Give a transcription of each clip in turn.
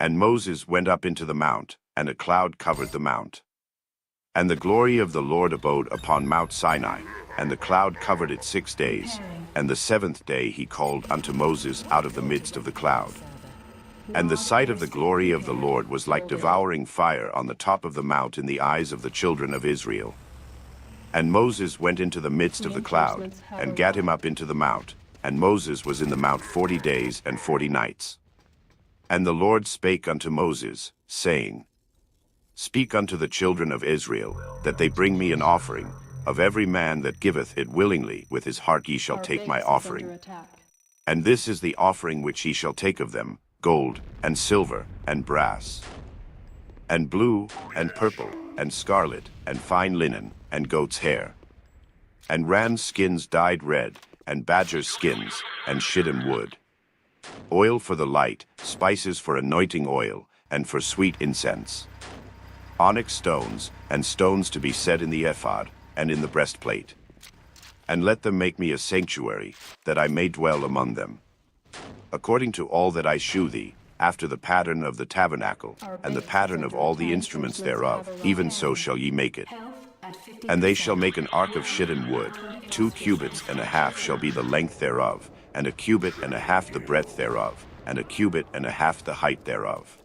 And Moses went up into the mount, and a cloud covered the mount. And the glory of the Lord abode upon Mount Sinai, and the cloud covered it 6 days. And the 7th day he called unto Moses out of the midst of the cloud. And the sight of the glory of the Lord was like devouring fire on the top of the mount in the eyes of the children of Israel. And Moses went into the midst of the cloud, and gat him up into the mount. And Moses was in the mount 40 days and 40 nights. And the Lord spake unto Moses, saying, Speak unto the children of Israel, that they bring me an offering. Of every man that giveth it willingly with his heart ye shall take my offering. And this is the offering which ye shall take of them, gold, and silver, and brass, and blue, and purple, and scarlet, and fine linen, and goat's hair, and ram's skins dyed red, and badger's skins, and shittim wood, oil for the light, spices for anointing oil, and for sweet incense, onyx stones, and stones to be set in the ephod, and in the breastplate. And let them make me a sanctuary, that I may dwell among them. According to all that I shew thee, after the pattern of the tabernacle, and the pattern of all the instruments thereof, even so shall ye make it. And they shall make an ark of shittim wood, 2 cubits and a half shall be the length thereof, and 1 cubit and a half the breadth thereof, and 1 cubit and a half the height thereof.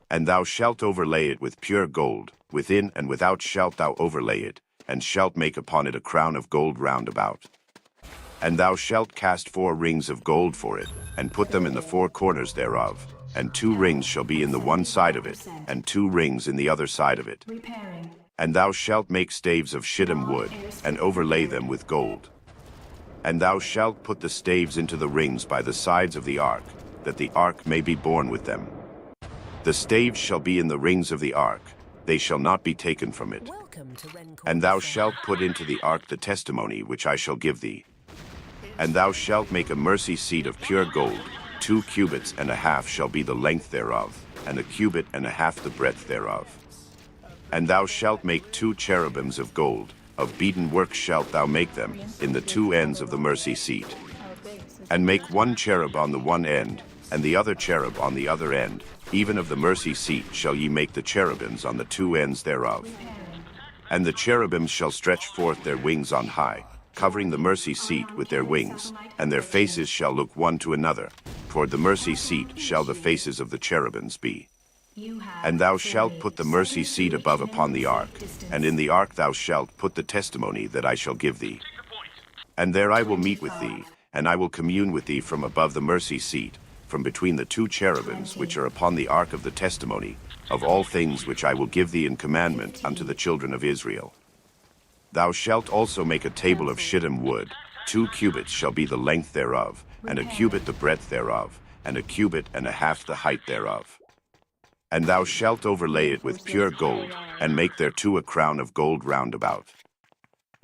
And thou shalt overlay it with pure gold, within and without shalt thou overlay it, and shalt make upon it a crown of gold round about. And thou shalt cast 4 rings of gold for it, and put them in the 4 corners thereof, and 2 rings shall be in the one side of it, and 2 rings in the other side of it. And thou shalt make staves of shittim wood, and overlay them with gold. And thou shalt put the staves into the rings by the sides of the ark, that the ark may be borne with them. The staves shall be in the rings of the ark, they shall not be taken from it. And thou shalt put into the ark the testimony which I shall give thee. And thou shalt make a mercy seat of pure gold, 2 cubits and a half shall be the length thereof, and 1 cubit and a half the breadth thereof. And thou shalt make 2 cherubims of gold, of beaten work shalt thou make them, in the 2 ends of the mercy seat. And make 1 cherub on the one end, and the other cherub on the other end, even of the mercy seat shall ye make the cherubims on the 2 ends thereof. And the cherubims shall stretch forth their wings on high, covering the mercy seat with their wings, and their faces shall look one to another. Toward the mercy seat shall the faces of the cherubims be. And thou shalt put the mercy seat above upon the ark, and in the ark thou shalt put the testimony that I shall give thee. And there I will meet with thee, and I will commune with thee from above the mercy seat, from between the 2 cherubims which are upon the ark of the testimony, of all things which I will give thee in commandment unto the children of Israel. Thou shalt also make a table of shittim wood, 2 cubits shall be the length thereof, and 1 cubit the breadth thereof, and 1 cubit and a half the height thereof. And thou shalt overlay it with pure gold, and make thereto a crown of gold round about.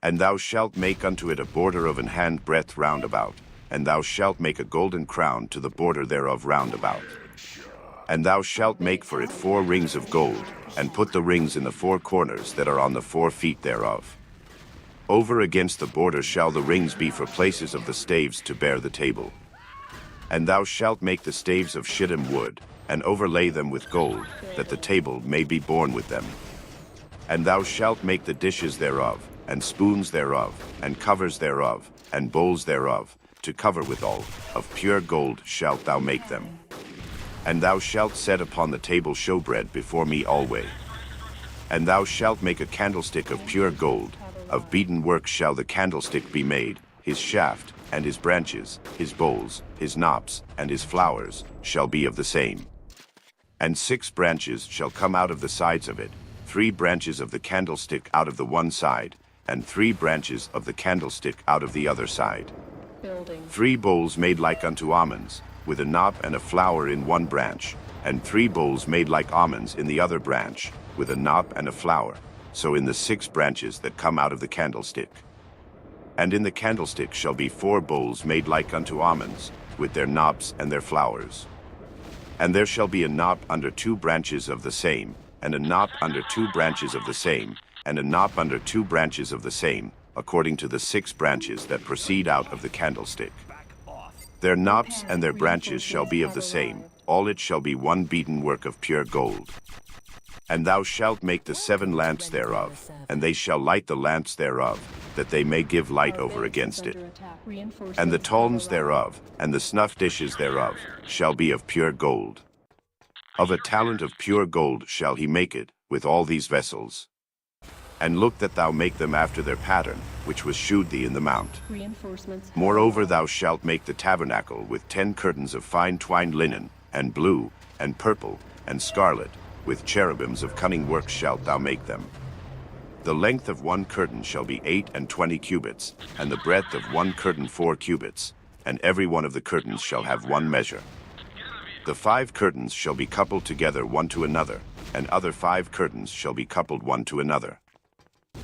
And thou shalt make unto it a border of an hand breadth round about, and thou shalt make a golden crown to the border thereof round about. And thou shalt make for it 4 rings of gold, and put the rings in the 4 corners that are on the 4 feet thereof. Over against the border shall the rings be for places of the staves to bear the table. And thou shalt make the staves of shittim wood, and overlay them with gold, that the table may be borne with them. And thou shalt make the dishes thereof, and spoons thereof, and covers thereof, and bowls thereof, to cover withal, of pure gold shalt thou make them. And thou shalt set upon the table showbread before me alway. And thou shalt make a candlestick of pure gold, of beaten work shall the candlestick be made, his shaft, and his branches, his bowls, his knops, and his flowers, shall be of the same. And 6 branches shall come out of the sides of it, 3 branches of the candlestick out of the one side, and 3 branches of the candlestick out of the other side. 3 bowls made like unto almonds, with a knop and a flower in one branch, and 3 bowls made like almonds in the other branch, with a knop and a flower, so in the 6 branches that come out of the candlestick. And in the candlestick shall be 4 bowls made like unto almonds, with their knops and their flowers. And there shall be a knop under 2 branches of the same, and a knop under 2 branches of the same, and a knop under 2 branches of the same, according to the 6 branches that proceed out of the candlestick. Their knops and their branches shall be of the same, all it shall be one beaten work of pure gold. And thou shalt make the 7 lamps thereof, and they shall light the lamps thereof, that they may give light over against it. And the tongs thereof, and the snuff dishes thereof, shall be of pure gold. Of a talent of pure gold shall he make it, with all these vessels. And look that thou make them after their pattern, which was shewed thee in the mount. Moreover thou shalt make the tabernacle with 10 curtains of fine twined linen, and blue, and purple, and scarlet, with cherubims of cunning work shalt thou make them. The length of one curtain shall be 8 and 20 cubits, and the breadth of one curtain 4 cubits, and every one of the curtains shall have one measure. The 5 curtains shall be coupled together one to another, and other 5 curtains shall be coupled one to another.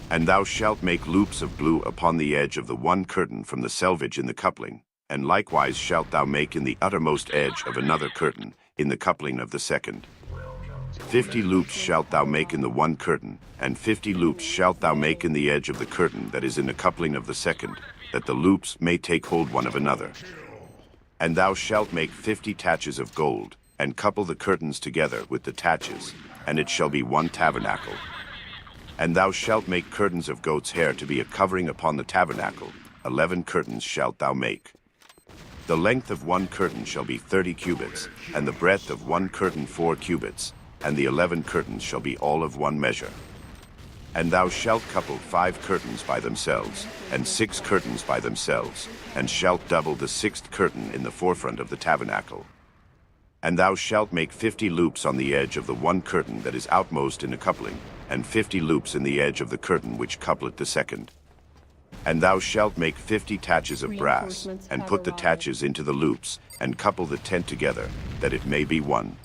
And thou shalt make loops of blue upon the edge of the one curtain from the selvage in the coupling, and likewise shalt thou make in the uttermost edge of another curtain, in the coupling of the second. 50 loops shalt thou make in the one curtain, and 50 loops shalt thou make in the edge of the curtain that is in the coupling of the second, that the loops may take hold one of another. And thou shalt make 50 taches of gold, and couple the curtains together with the taches, and it shall be one tabernacle. And thou shalt make curtains of goat's hair to be a covering upon the tabernacle. 11 curtains shalt thou make. The length of one curtain shall be 30 cubits, and the breadth of one curtain 4 cubits, and the 11 curtains shall be all of one measure. And thou shalt couple 5 curtains by themselves, and 6 curtains by themselves, and shalt double the 6th curtain in the forefront of the tabernacle. And thou shalt make 50 loops on the edge of the one curtain that is outmost in the coupling, and 50 loops in the edge of the curtain which coupleth the second. And thou shalt make 50 taches of brass, and put the taches into the loops, and couple the tent together, that it may be one.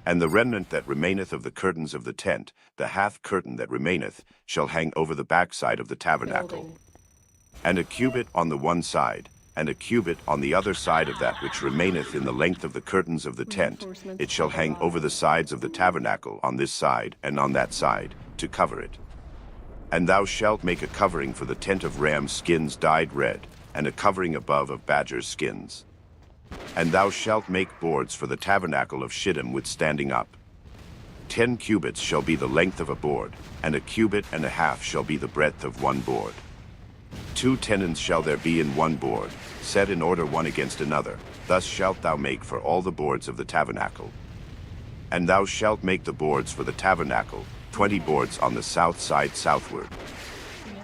And the remnant that remaineth of the curtains of the tent, the half curtain that remaineth, shall hang over the backside of the tabernacle. And a cubit on the one side, and a cubit on the other side of that which remaineth in the length of the curtains of the tent, it shall hang over the sides of the tabernacle on this side and on that side, to cover it. And thou shalt make a covering for the tent of rams' skins dyed red, and a covering above of badgers' skins. And thou shalt make boards for the tabernacle of shittim with standing up. 10 cubits shall be the length of a board, and a cubit and a half shall be the breadth of one board. 2 tenons shall there be in one board, set in order one against another. Thus shalt thou make for all the boards of the tabernacle. And thou shalt make the boards for the tabernacle, 20 boards on the south side southward.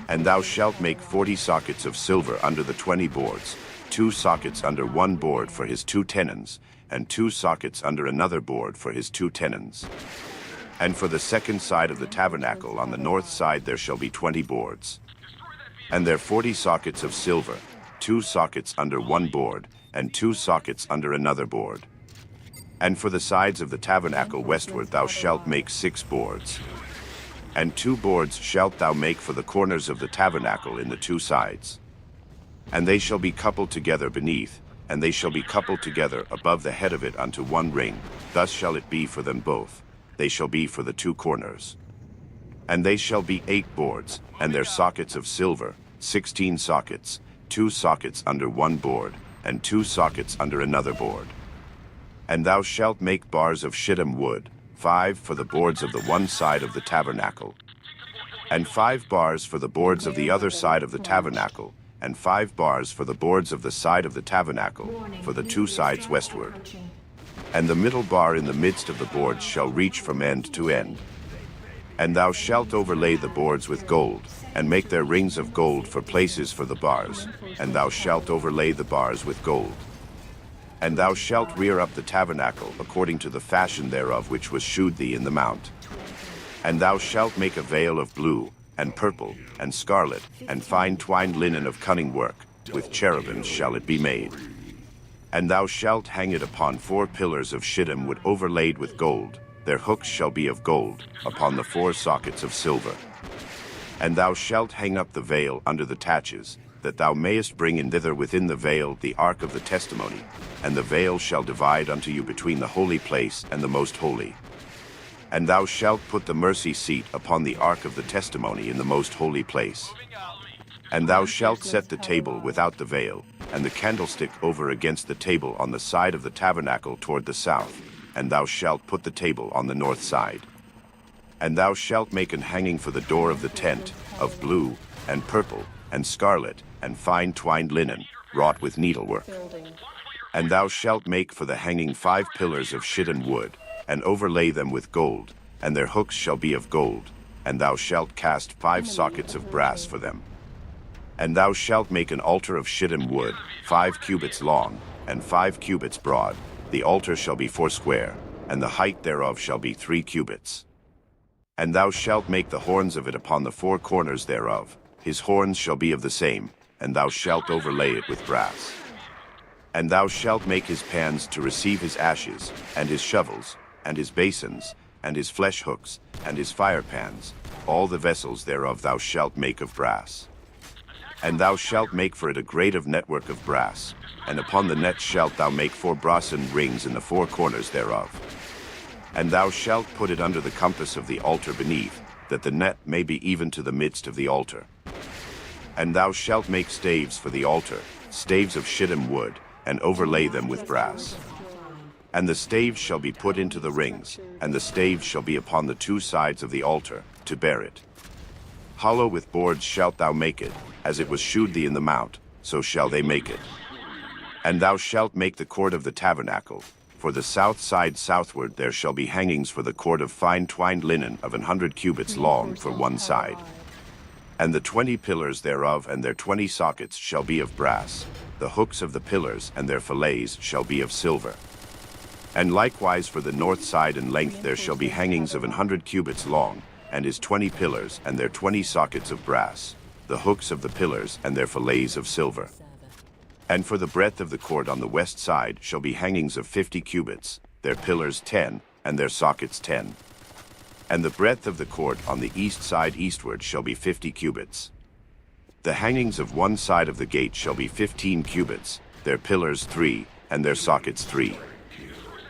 And thou shalt make 40 sockets of silver under the 20 boards, 2 sockets under one board for his 2 tenons, and 2 sockets under another board for his 2 tenons. And for the second side of the tabernacle on the north side there shall be 20 boards. And there 40 sockets of silver, 2 sockets under one board, and 2 sockets under another board. And for the sides of the tabernacle westward thou shalt make 6 boards. And 2 boards shalt thou make for the corners of the tabernacle in the 2 sides. And they shall be coupled together beneath, and they shall be coupled together above the head of it unto one ring. Thus shall it be for them both. They shall be for the 2 corners. And they shall be 8 boards, and their sockets of silver, 16 sockets, 2 sockets under one board, and 2 sockets under another board. And thou shalt make bars of shittim wood, 5 for the boards of the one side of the tabernacle, and 5 bars for the boards of the other side of the tabernacle, and 5 bars for the boards of the side of the tabernacle, for the 2 sides westward. And the middle bar in the midst of the boards shall reach from end to end. And thou shalt overlay the boards with gold, and make their rings of gold for places for the bars, and thou shalt overlay the bars with gold. And thou shalt rear up the tabernacle according to the fashion thereof which was shewed thee in the mount. And thou shalt make a veil of blue, and purple, and scarlet, and fine twined linen of cunning work, with cherubims shall it be made. And thou shalt hang it upon 4 pillars of shittim wood overlaid with gold. Their hooks shall be of gold, upon the 4 sockets of silver. And thou shalt hang up the veil under the taches, that thou mayest bring in thither within the veil the ark of the testimony, and the veil shall divide unto you between the holy place and the most holy. And thou shalt put the mercy seat upon the ark of the testimony in the most holy place. And thou shalt set the table without the veil, and the candlestick over against the table on the side of the tabernacle toward the south, and thou shalt put the table on the north side. And thou shalt make an hanging for the door of the tent, of blue, and purple, and scarlet, and fine twined linen, wrought with needlework. And thou shalt make for the hanging 5 pillars of shittim wood, and overlay them with gold, and their hooks shall be of gold, and thou shalt cast 5 sockets of brass for them. And thou shalt make an altar of shittim wood, 5 cubits long, and 5 cubits broad. The altar shall be 4 square, and the height thereof shall be 3 cubits. And thou shalt make the horns of it upon the 4 corners thereof. His horns shall be of the same, and thou shalt overlay it with brass. And thou shalt make his pans to receive his ashes, and his shovels, and his basins, and his flesh hooks, and his fire pans. All the vessels thereof thou shalt make of brass. And thou shalt make for it a grate of network of brass, and upon the net shalt thou make 4 brasen rings in the 4 corners thereof. And thou shalt put it under the compass of the altar beneath, that the net may be even to the midst of the altar. And thou shalt make staves for the altar, staves of shittim wood, and overlay them with brass. And the staves shall be put into the rings, and the staves shall be upon the 2 sides of the altar, to bear it. Hollow with boards shalt thou make it, as it was shewed thee in the mount, so shall they make it. And thou shalt make the cord of the tabernacle. For the south side southward there shall be hangings for the cord of fine twined linen of 100 cubits long for one side. And the 20 pillars thereof and their 20 sockets shall be of brass. The hooks of the pillars and their fillets shall be of silver. And likewise for the north side in length there shall be hangings of 100 cubits long, and his 20 pillars and their 20 sockets of brass, the hooks of the pillars and their fillets of silver. And for the breadth of the court on the west side shall be hangings of 50 cubits, their pillars 10, and their sockets 10. And the breadth of the court on the east side eastward shall be 50 cubits. The hangings of one side of the gate shall be 15 cubits, their pillars 3, and their sockets 3.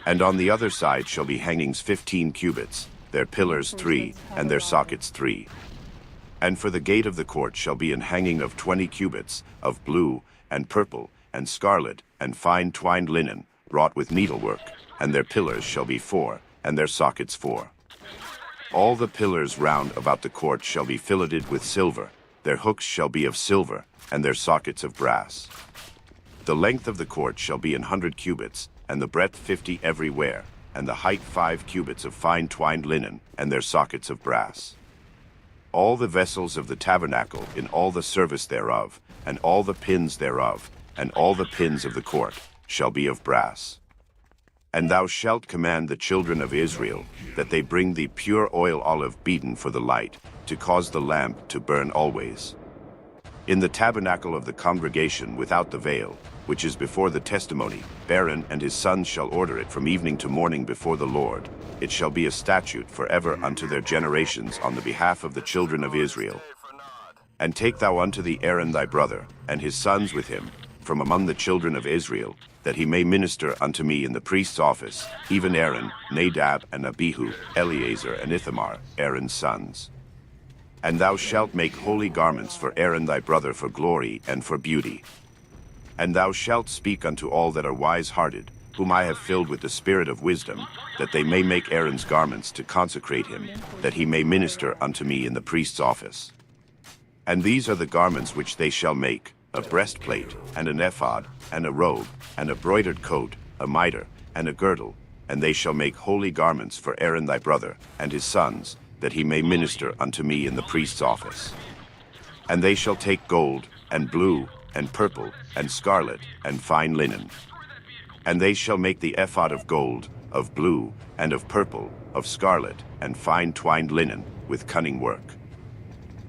And on the other side shall be hangings 15 cubits, their pillars 3, and their sockets 3. And for the gate of the court shall be an hanging of 20 cubits, of blue, and purple, and scarlet, and fine twined linen, wrought with needlework, and their pillars shall be 4, and their sockets 4. All the pillars round about the court shall be filleted with silver, their hooks shall be of silver, and their sockets of brass. The length of the court shall be 100 cubits, and the breadth 50 everywhere, and the height 5 cubits of fine twined linen, and their sockets of brass. All the vessels of the tabernacle in all the service thereof, and all the pins thereof, and all the pins of the court, shall be of brass. And thou shalt command the children of Israel, that they bring thee pure oil olive beaten for the light, to cause the lamp to burn always. In the tabernacle of the congregation without the veil, which is before the testimony, Aaron and his sons shall order it from evening to morning before the Lord. It shall be a statute forever unto their generations on the behalf of the children of Israel. And take thou unto thee Aaron thy brother, and his sons with him, from among the children of Israel, that he may minister unto me in the priest's office, even Aaron, Nadab, and Abihu, Eleazar, and Ithamar, Aaron's sons. And thou shalt make holy garments for Aaron thy brother for glory and for beauty. And thou shalt speak unto all that are wise-hearted, whom I have filled with the spirit of wisdom, that they may make Aaron's garments to consecrate him, that he may minister unto me in the priest's office. And these are the garments which they shall make: a breastplate, and an ephod, and a robe, and a broidered coat, a mitre, and a girdle. And they shall make holy garments for Aaron thy brother, and his sons, that he may minister unto me in the priest's office. And they shall take gold, and blue, and purple, and scarlet, and fine linen. And they shall make the ephod of gold, of blue, and of purple, of scarlet, and fine twined linen, with cunning work.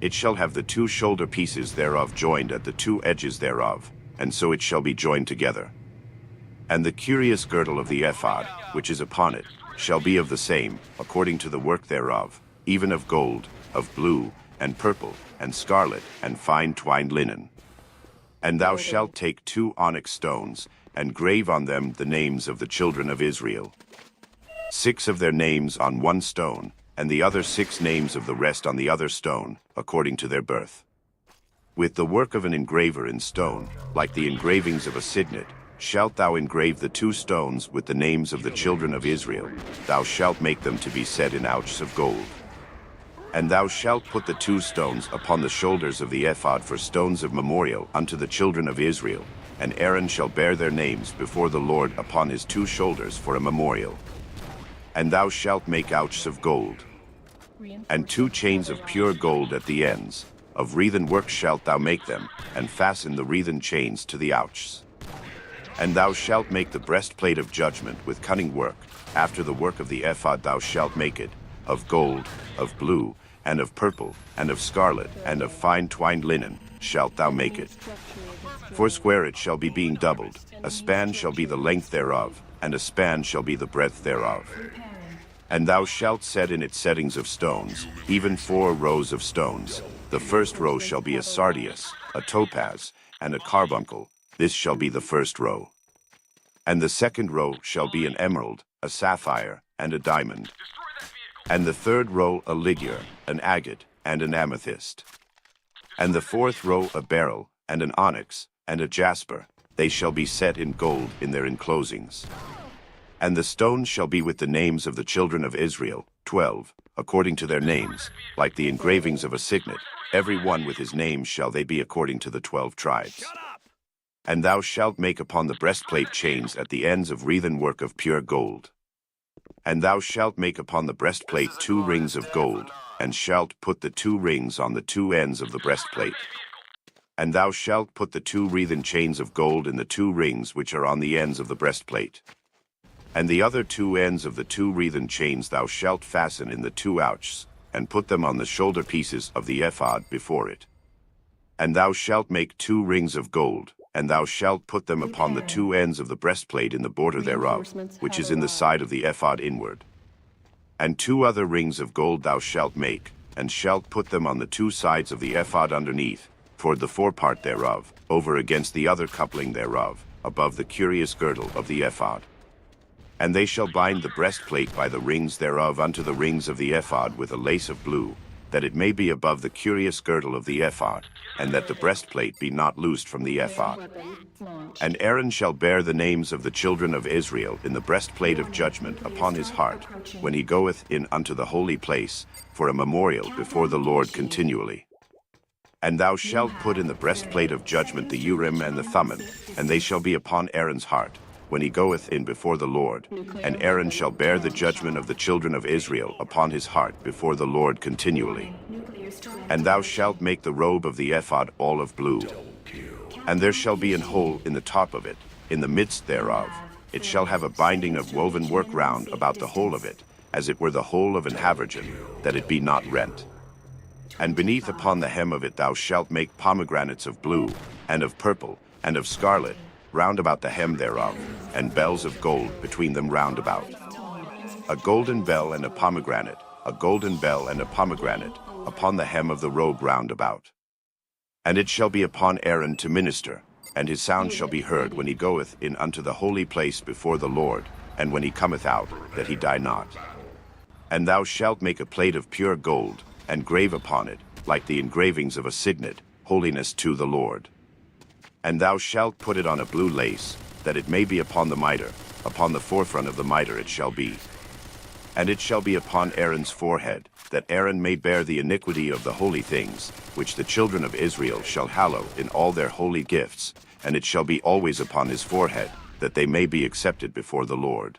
It shall have the 2 shoulder pieces thereof joined at the 2 edges thereof, and so it shall be joined together. And the curious girdle of the ephod, which is upon it, shall be of the same, according to the work thereof, even of gold, of blue, and purple, and scarlet, and fine twined linen. And thou shalt take 2 onyx stones, and grave on them the names of the children of Israel, 6 of their names on one stone, and the other 6 names of the rest on the other stone, according to their birth. With the work of an engraver in stone, like the engravings of a signet, shalt thou engrave the 2 stones with the names of the children of Israel. Thou shalt make them to be set in ouches of gold. And thou shalt put the 2 stones upon the shoulders of the ephod for stones of memorial unto the children of Israel, and Aaron shall bear their names before the Lord upon his 2 shoulders for a memorial. And thou shalt make ouches of gold, and 2 chains of pure gold at the ends. Of wreathen work shalt thou make them, and fasten the wreathen chains to the ouches. And thou shalt make the breastplate of judgment with cunning work. After the work of the ephod thou shalt make it, of gold, of blue, and of purple, and of scarlet, and of fine twined linen shalt thou make it. Foursquare it shall be being doubled, a span shall be the length thereof, and a span shall be the breadth thereof. And thou shalt set in it settings of stones, even 4 rows of stones. The first row shall be a sardius, a topaz, and a carbuncle. This shall be the first row. And the second row shall be an emerald, a sapphire, and a diamond. And the third row a ligure, an agate, and an amethyst. And the fourth row a beryl, and an onyx, and a jasper. They shall be set in gold in their enclosings. And the stones shall be with the names of the children of Israel, 12, according to their names, like the engravings of a signet. Every one with his name shall they be according to the 12 tribes. And thou shalt make upon the breastplate chains at the ends of wreathen work of pure gold. And thou shalt make upon the breastplate 2 rings of gold, and shalt put the 2 rings on the 2 ends of the breastplate. And thou shalt put the 2 wreathen chains of gold in the 2 rings which are on the ends of the breastplate. And the other 2 ends of the 2 wreathen chains thou shalt fasten in the 2 ouches, and put them on the shoulder pieces of the ephod before it. And thou shalt make 2 rings of gold, and thou shalt put them upon the 2 ends of the breastplate in the border thereof, which is in the side of the ephod inward. And 2 other rings of gold thou shalt make, and shalt put them on the 2 sides of the ephod underneath, toward the forepart thereof, over against the other coupling thereof, above the curious girdle of the ephod. And they shall bind the breastplate by the rings thereof unto the rings of the ephod with a lace of blue, that it may be above the curious girdle of the ephod, and that the breastplate be not loosed from the ephod. And Aaron shall bear the names of the children of Israel in the breastplate of judgment upon his heart, when he goeth in unto the holy place, for a memorial before the Lord continually. And thou shalt put in the breastplate of judgment the Urim and the Thummim, and they shall be upon Aaron's heart, when he goeth in before the Lord. And Aaron shall bear the judgment of the children of Israel upon his heart before the Lord continually. And thou shalt make the robe of the ephod all of blue. And there shall be an hole in the top of it, in the midst thereof. It shall have a binding of woven work round about the whole of it, as it were the whole of an habergeon, that it be not rent. And beneath upon the hem of it thou shalt make pomegranates of blue, and of purple, and of scarlet, round about the hem thereof, and bells of gold between them round about. A golden bell and a pomegranate, a golden bell and a pomegranate, upon the hem of the robe round about. And it shall be upon Aaron to minister, and his sound shall be heard when he goeth in unto the holy place before the Lord, and when he cometh out, that he die not. And thou shalt make a plate of pure gold, and grave upon it, like the engravings of a signet, holiness to the Lord. And thou shalt put it on a blue lace, that it may be upon the mitre, upon the forefront of the mitre it shall be. And it shall be upon Aaron's forehead, that Aaron may bear the iniquity of the holy things, which the children of Israel shall hallow in all their holy gifts, and it shall be always upon his forehead, that they may be accepted before the Lord.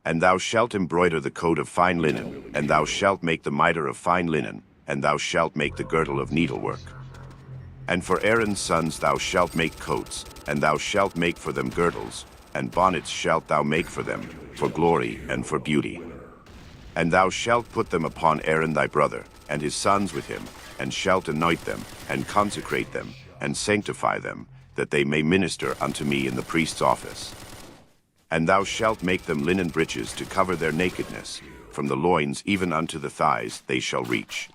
And thou shalt embroider the coat of fine linen, and thou shalt make the mitre of fine linen, and thou shalt make the girdle of needlework. And for Aaron's sons thou shalt make coats, and thou shalt make for them girdles, and bonnets shalt thou make for them, for glory and for beauty. And thou shalt put them upon Aaron thy brother, and his sons with him, and shalt anoint them, and consecrate them, and sanctify them, that they may minister unto me in the priest's office. And thou shalt make them linen breeches to cover their nakedness, from the loins even unto the thighs they shall reach.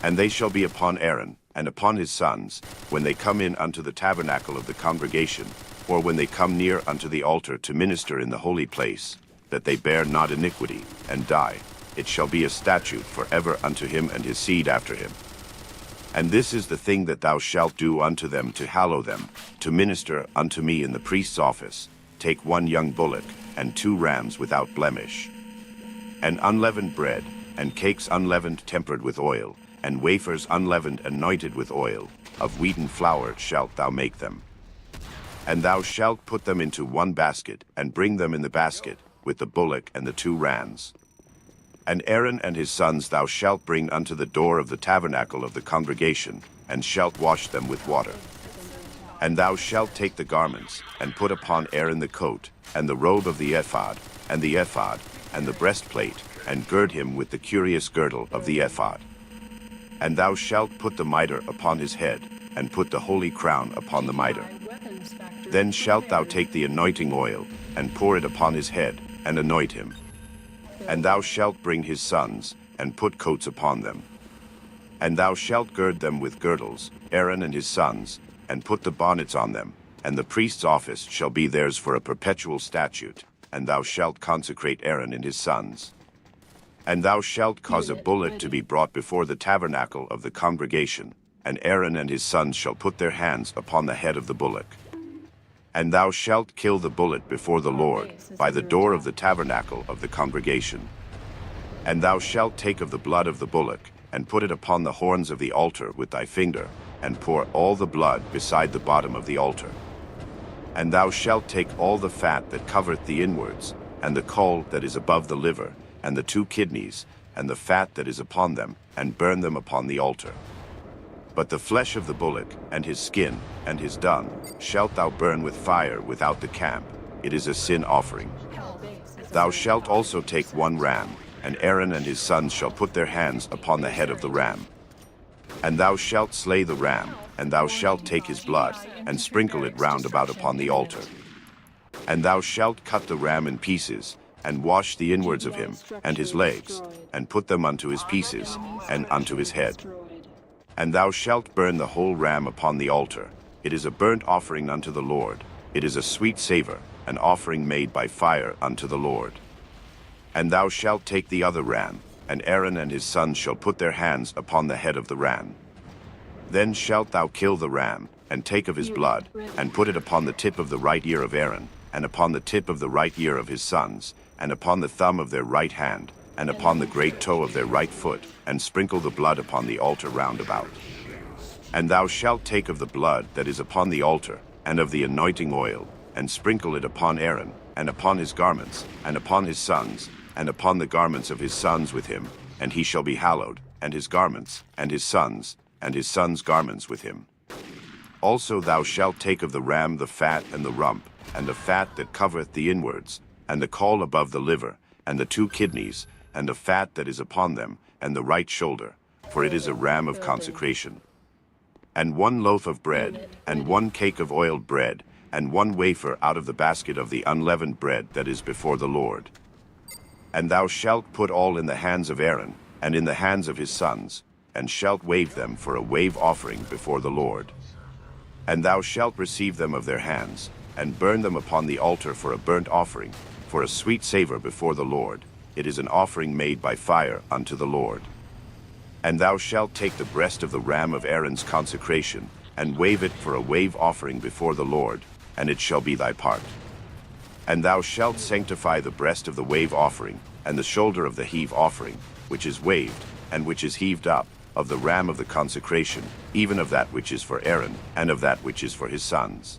And they shall be upon Aaron, and upon his sons, when they come in unto the tabernacle of the congregation, or when they come near unto the altar to minister in the holy place, that they bear not iniquity, and die. It shall be a statute forever unto him and his seed after him. And this is the thing that thou shalt do unto them to hallow them, to minister unto me in the priest's office. Take 1 young bullock, and 2 rams without blemish, and unleavened bread, and cakes unleavened tempered with oil, and wafers unleavened anointed with oil, of wheaten flour shalt thou make them. And thou shalt put them into 1 basket, and bring them in the basket, with the bullock and the 2 rams. And Aaron and his sons thou shalt bring unto the door of the tabernacle of the congregation, and shalt wash them with water. And thou shalt take the garments, and put upon Aaron the coat, and the robe of the ephod, and the breastplate, and gird him with the curious girdle of the ephod. And thou shalt put the mitre upon his head, and put the holy crown upon the mitre. Then shalt thou take the anointing oil, and pour it upon his head, and anoint him. And thou shalt bring his sons, and put coats upon them. And thou shalt gird them with girdles, Aaron and his sons, and put the bonnets on them, and the priest's office shall be theirs for a perpetual statute, and thou shalt consecrate Aaron and his sons. And thou shalt cause a bullock to be brought before the tabernacle of the congregation, and Aaron and his sons shall put their hands upon the head of the bullock. And thou shalt kill the bullock before the Lord, by the door of the tabernacle of the congregation. And thou shalt take of the blood of the bullock, and put it upon the horns of the altar with thy finger, and pour all the blood beside the bottom of the altar. And thou shalt take all the fat that covereth the inwards, and the caul that is above the liver, and the 2 kidneys, and the fat that is upon them, and burn them upon the altar. But the flesh of the bullock, and his skin, and his dung, shalt thou burn with fire without the camp. It is a sin offering. Thou shalt also take 1 ram, and Aaron and his sons shall put their hands upon the head of the ram. And thou shalt slay the ram, and thou shalt take his blood, and sprinkle it round about upon the altar. And thou shalt cut the ram in pieces, and wash the inwards of him, and his legs, and put them unto his pieces, and unto his head. And thou shalt burn the whole ram upon the altar. It is a burnt offering unto the Lord. It is a sweet savor, an offering made by fire unto the Lord. And thou shalt take the other ram, and Aaron and his sons shall put their hands upon the head of the ram. Then shalt thou kill the ram, and take of his blood, and put it upon the tip of the right ear of Aaron, and upon the tip of the right ear of his sons, and upon the thumb of their right hand, and upon the great toe of their right foot, and sprinkle the blood upon the altar round about. And thou shalt take of the blood that is upon the altar, and of the anointing oil, and sprinkle it upon Aaron, and upon his garments, and upon his sons, and upon the garments of his sons with him, and he shall be hallowed, and his garments, and his sons' garments with him. Also thou shalt take of the ram the fat and the rump, and the fat that covereth the inwards, and the caul above the liver, and the 2 kidneys, and the fat that is upon them, and the right shoulder, for it is a ram of consecration. And 1 loaf of bread, and 1 cake of oiled bread, and 1 wafer out of the basket of the unleavened bread that is before the Lord. And thou shalt put all in the hands of Aaron, and in the hands of his sons, and shalt wave them for a wave offering before the Lord. And thou shalt receive them of their hands, and burn them upon the altar for a burnt offering, for a sweet savor before the Lord. It is an offering made by fire unto the Lord. And thou shalt take the breast of the ram of Aaron's consecration, and wave it for a wave offering before the Lord, and it shall be thy part. And thou shalt sanctify the breast of the wave offering, and the shoulder of the heave offering, which is waved, and which is heaved up, of the ram of the consecration, even of that which is for Aaron, and of that which is for his sons.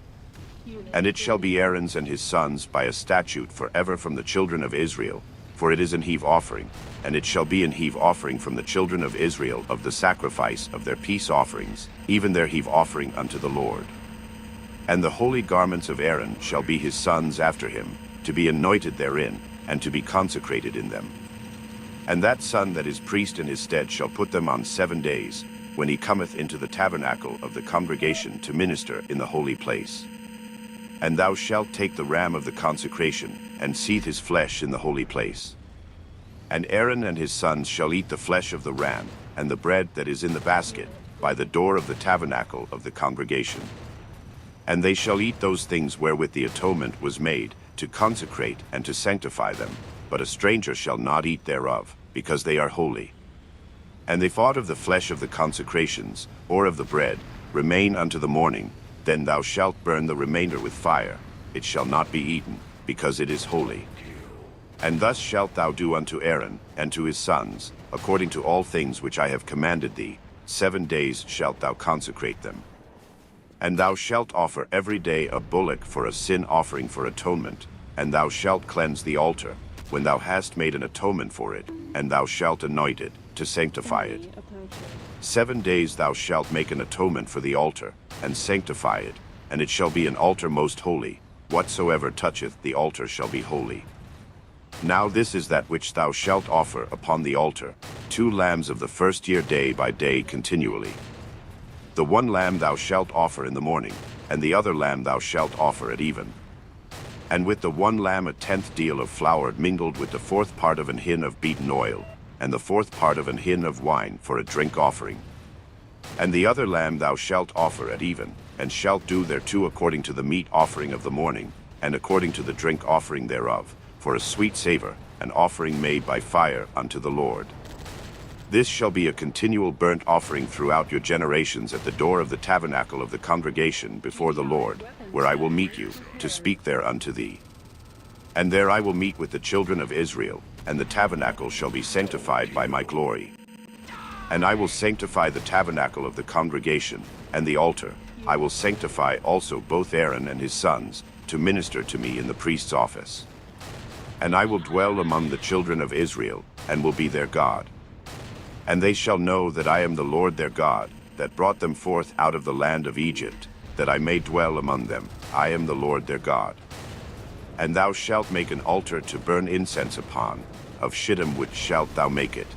And it shall be Aaron's and his sons by a statute forever from the children of Israel, for it is an heave offering, and it shall be an heave offering from the children of Israel of the sacrifice of their peace offerings, even their heave offering unto the Lord. And the holy garments of Aaron shall be his sons after him, to be anointed therein, and to be consecrated in them. And that son that is priest in his stead shall put them on 7 days, when he cometh into the tabernacle of the congregation to minister in the holy place. And thou shalt take the ram of the consecration, and seethe his flesh in the holy place. And Aaron and his sons shall eat the flesh of the ram, and the bread that is in the basket, by the door of the tabernacle of the congregation. And they shall eat those things wherewith the atonement was made, to consecrate and to sanctify them, but a stranger shall not eat thereof, because they are holy. And they fought of the flesh of the consecrations, or of the bread, remain unto the morning, then thou shalt burn the remainder with fire. It shall not be eaten, because it is holy. And thus shalt thou do unto Aaron, and to his sons, according to all things which I have commanded thee. 7 days shalt thou consecrate them. And thou shalt offer every day a bullock for a sin offering for atonement, and thou shalt cleanse the altar, when thou hast made an atonement for it, and thou shalt anoint it, to sanctify it. 7 days thou shalt make an atonement for the altar, and sanctify it, and it shall be an altar most holy. Whatsoever toucheth the altar shall be holy. Now this is that which thou shalt offer upon the altar, 2 lambs of the first year day by day continually. The one lamb thou shalt offer in the morning, and the other lamb thou shalt offer at even. And with the one lamb 1/10 deal of flour mingled with the 4th part of an hin of beaten oil, and the 4th part of an hin of wine for a drink offering. And the other lamb thou shalt offer at even, and shalt do thereto according to the meat offering of the morning, and according to the drink offering thereof, for a sweet savor, an offering made by fire unto the Lord. This shall be a continual burnt offering throughout your generations at the door of the tabernacle of the congregation before the Lord, where I will meet you, to speak there unto thee. And there I will meet with the children of Israel, and the tabernacle shall be sanctified by my glory. And I will sanctify the tabernacle of the congregation, and the altar. I will sanctify also both Aaron and his sons, to minister to me in the priest's office. And I will dwell among the children of Israel, and will be their God. And they shall know that I am the Lord their God, that brought them forth out of the land of Egypt, that I may dwell among them. I am the Lord their God. And thou shalt make an altar to burn incense upon, of shittim wood shalt thou make it.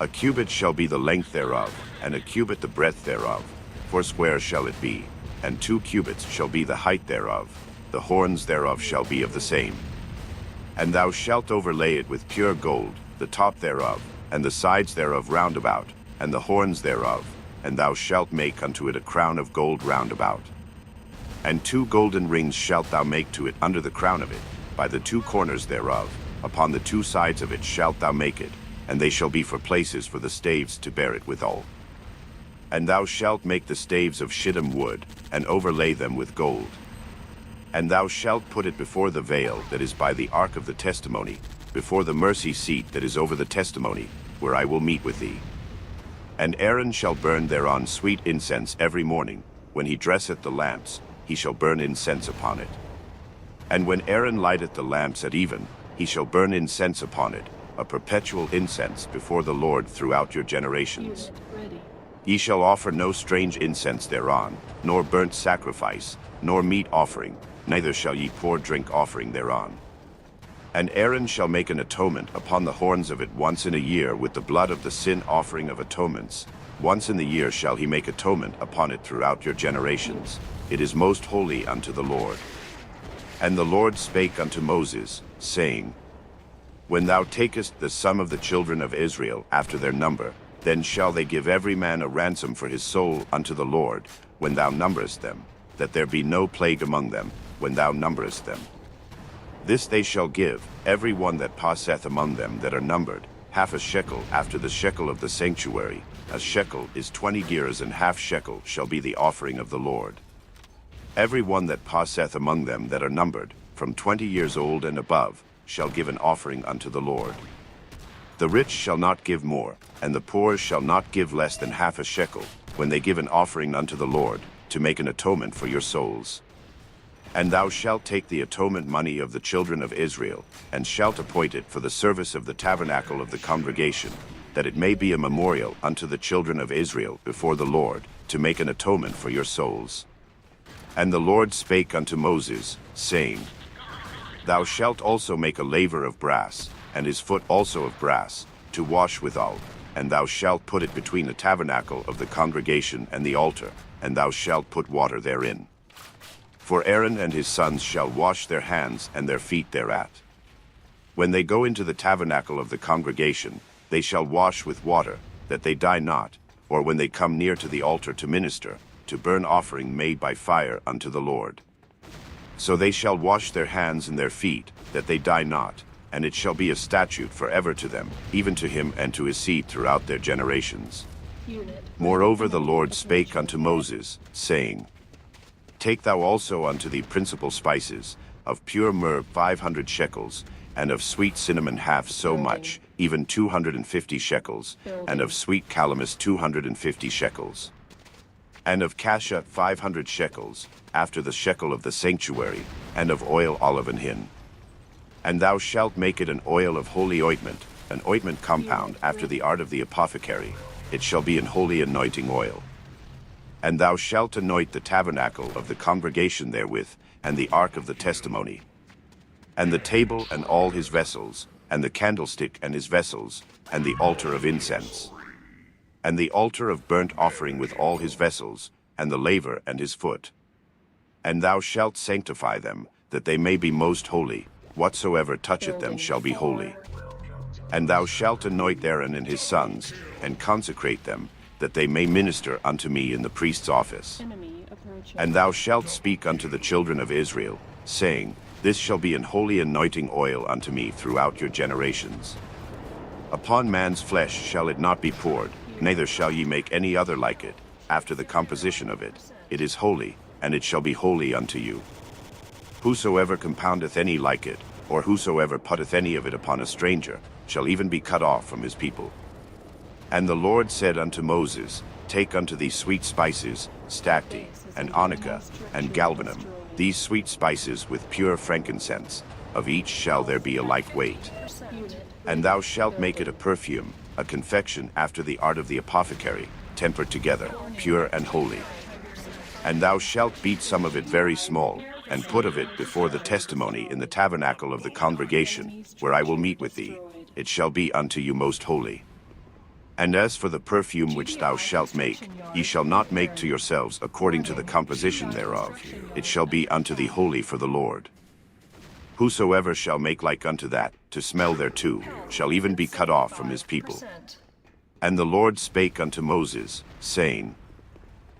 A cubit shall be the length thereof, and a cubit the breadth thereof. 4 square shall it be, and 2 cubits shall be the height thereof. The horns thereof shall be of the same. And thou shalt overlay it with pure gold, the top thereof, and the sides thereof round about, and the horns thereof, and thou shalt make unto it a crown of gold round about. And 2 golden rings shalt thou make to it under the crown of it, by the 2 corners thereof, upon the 2 sides of it shalt thou make it, and they shall be for places for the staves to bear it withal. And thou shalt make the staves of shittim wood, and overlay them with gold. And thou shalt put it before the veil that is by the ark of the testimony, before the mercy seat that is over the testimony, where I will meet with thee. And Aaron shall burn thereon sweet incense every morning. When he dresseth the lamps, he shall burn incense upon it. And when Aaron lighteth the lamps at even, he shall burn incense upon it, a perpetual incense before the Lord throughout your generations. Ye shall offer no strange incense thereon, nor burnt sacrifice, nor meat offering, neither shall ye pour drink offering thereon. And Aaron shall make an atonement upon the horns of it once in a year with the blood of the sin offering of atonements. Once in the year shall he make atonement upon it throughout your generations. It is most holy unto the Lord. And the Lord spake unto Moses, saying, When thou takest the sum of the children of Israel after their number, then shall they give every man a ransom for his soul unto the Lord, when thou numberest them, that there be no plague among them, when thou numberest them. This they shall give, every one that passeth among them that are numbered, 1/2 shekel after the shekel of the sanctuary. A shekel is 20 gerahs, and 1/2 shekel shall be the offering of the Lord. Every one that passeth among them that are numbered, from 20 years old and above, shall give an offering unto the Lord. The rich shall not give more, and the poor shall not give less than 1/2 shekel, when they give an offering unto the Lord, to make an atonement for your souls. And thou shalt take the atonement money of the children of Israel, and shalt appoint it for the service of the tabernacle of the congregation, that it may be a memorial unto the children of Israel before the Lord, to make an atonement for your souls. And the Lord spake unto Moses, saying, Thou shalt also make a laver of brass, and his foot also of brass, to wash withal, and thou shalt put it between the tabernacle of the congregation and the altar, and thou shalt put water therein. For Aaron and his sons shall wash their hands and their feet thereat. When they go into the tabernacle of the congregation, they shall wash with water, that they die not, or when they come near to the altar to minister, to burn offering made by fire unto the Lord. So they shall wash their hands and their feet, that they die not, and it shall be a statute forever to them, even to him and to his seed throughout their generations. Moreover the Lord spake unto Moses, saying, Take thou also unto thee principal spices, of pure myrrh 500 shekels, and of sweet cinnamon half so much, even 250 shekels, and of sweet calamus 250 shekels, and of cassia 500 shekels, after the shekel of the sanctuary, and of oil olive and hin. And thou shalt make it an oil of holy ointment, an ointment compound after the art of the apothecary. It shall be an holy anointing oil. And thou shalt anoint the tabernacle of the congregation therewith, and the ark of the testimony, and the table and all his vessels, and the candlestick and his vessels, and the altar of incense, and the altar of burnt offering with all his vessels, and the laver and his foot. And thou shalt sanctify them, that they may be most holy. Whatsoever toucheth them shall be holy. And thou shalt anoint Aaron and his sons, and consecrate them, that they may minister unto me in the priest's office. And thou shalt speak unto the children of Israel, saying, This shall be an holy anointing oil unto me throughout your generations. Upon man's flesh shall it not be poured, neither shall ye make any other like it, after the composition of it. It is holy, and it shall be holy unto you. Whosoever compoundeth any like it, or whosoever putteth any of it upon a stranger, shall even be cut off from his people. And the Lord said unto Moses, Take unto thee sweet spices, stacte, and onycha, and galbanum, these sweet spices with pure frankincense, of each shall there be a like weight. And thou shalt make it a perfume, a confection after the art of the apothecary, tempered together, pure and holy. And thou shalt beat some of it very small, and put of it before the testimony in the tabernacle of the congregation, where I will meet with thee. It shall be unto you most holy. And as for the perfume which thou shalt make, ye shall not make to yourselves according to the composition thereof. It shall be unto thee holy for the Lord. Whosoever shall make like unto that, to smell thereto, shall even be cut off from his people. And the Lord spake unto Moses, saying,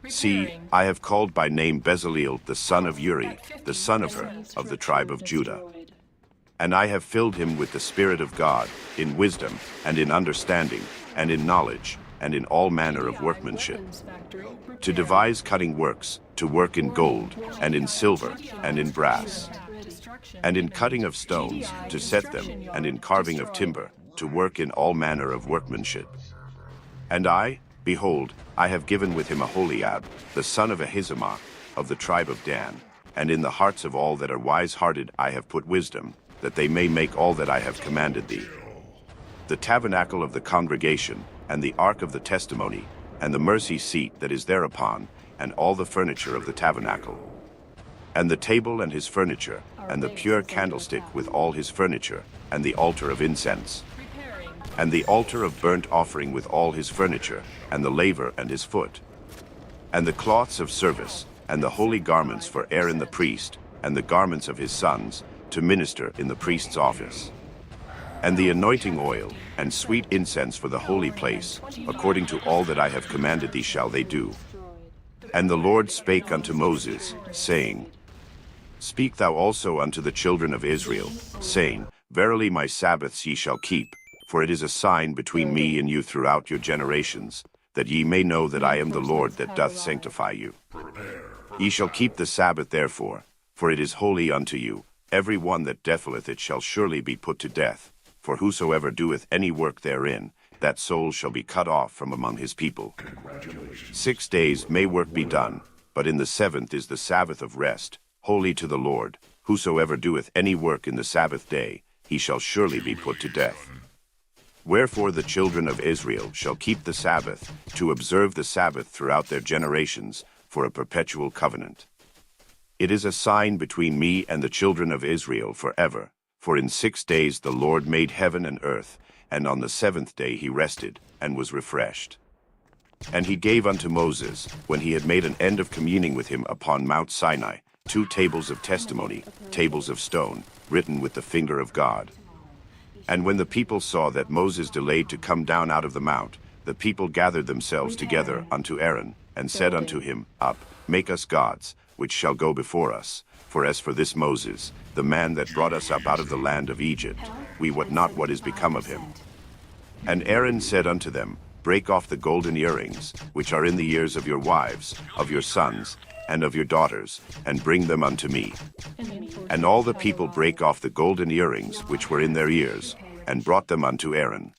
See, I have called by name Bezaleel the son of Uri, the son of Hur, of the tribe of Judah. And I have filled him with the Spirit of God, in wisdom, and in understanding, and in knowledge, and in all manner of workmanship, to devise cutting works, to work in gold, and in silver, and in brass, and in cutting of stones, to set them, and in carving of timber, to work in all manner of workmanship. And I, behold, I have given with him Aholiab, the son of Ahisamach, of the tribe of Dan, and in the hearts of all that are wise-hearted I have put wisdom, that they may make all that I have commanded thee. The tabernacle of the congregation, and the ark of the testimony, and the mercy seat that is thereupon, and all the furniture of the tabernacle, and the table and his furniture, and the pure candlestick with all his furniture, and the altar of incense, and the altar of burnt offering with all his furniture, and the laver and his foot, and the cloths of service, and the holy garments for Aaron the priest, and the garments of his sons, to minister in the priest's office, and the anointing oil, and sweet incense for the holy place, according to all that I have commanded thee shall they do. And the Lord spake unto Moses, saying, Speak thou also unto the children of Israel, saying, Verily my Sabbaths ye shall keep, for it is a sign between me and you throughout your generations, that ye may know that I am the Lord that doth sanctify you. Ye shall keep the Sabbath therefore, for it is holy unto you. Every one that defileth it shall surely be put to death, for whosoever doeth any work therein, that soul shall be cut off from among his people. 6 days may work be done, but in the seventh is the Sabbath of rest, holy to the Lord. Whosoever doeth any work in the Sabbath day, he shall surely be put to death. Wherefore the children of Israel shall keep the Sabbath, to observe the Sabbath throughout their generations, for a perpetual covenant. It is a sign between me and the children of Israel forever. For in 6 days the Lord made heaven and earth, and on the seventh day he rested, and was refreshed. And he gave unto Moses, when he had made an end of communing with him upon Mount Sinai, 2 tables of testimony, tables of stone, written with the finger of God. And when the people saw that Moses delayed to come down out of the mount, the people gathered themselves together unto Aaron, and said unto him, Up, make us gods, which shall go before us. For as for this Moses, the man that brought us up out of the land of Egypt, we wot not what is become of him. And Aaron said unto them, Break off the golden earrings, which are in the ears of your wives, of your sons, and of your daughters, and bring them unto me. And all the people brake off the golden earrings which were in their ears, and brought them unto Aaron.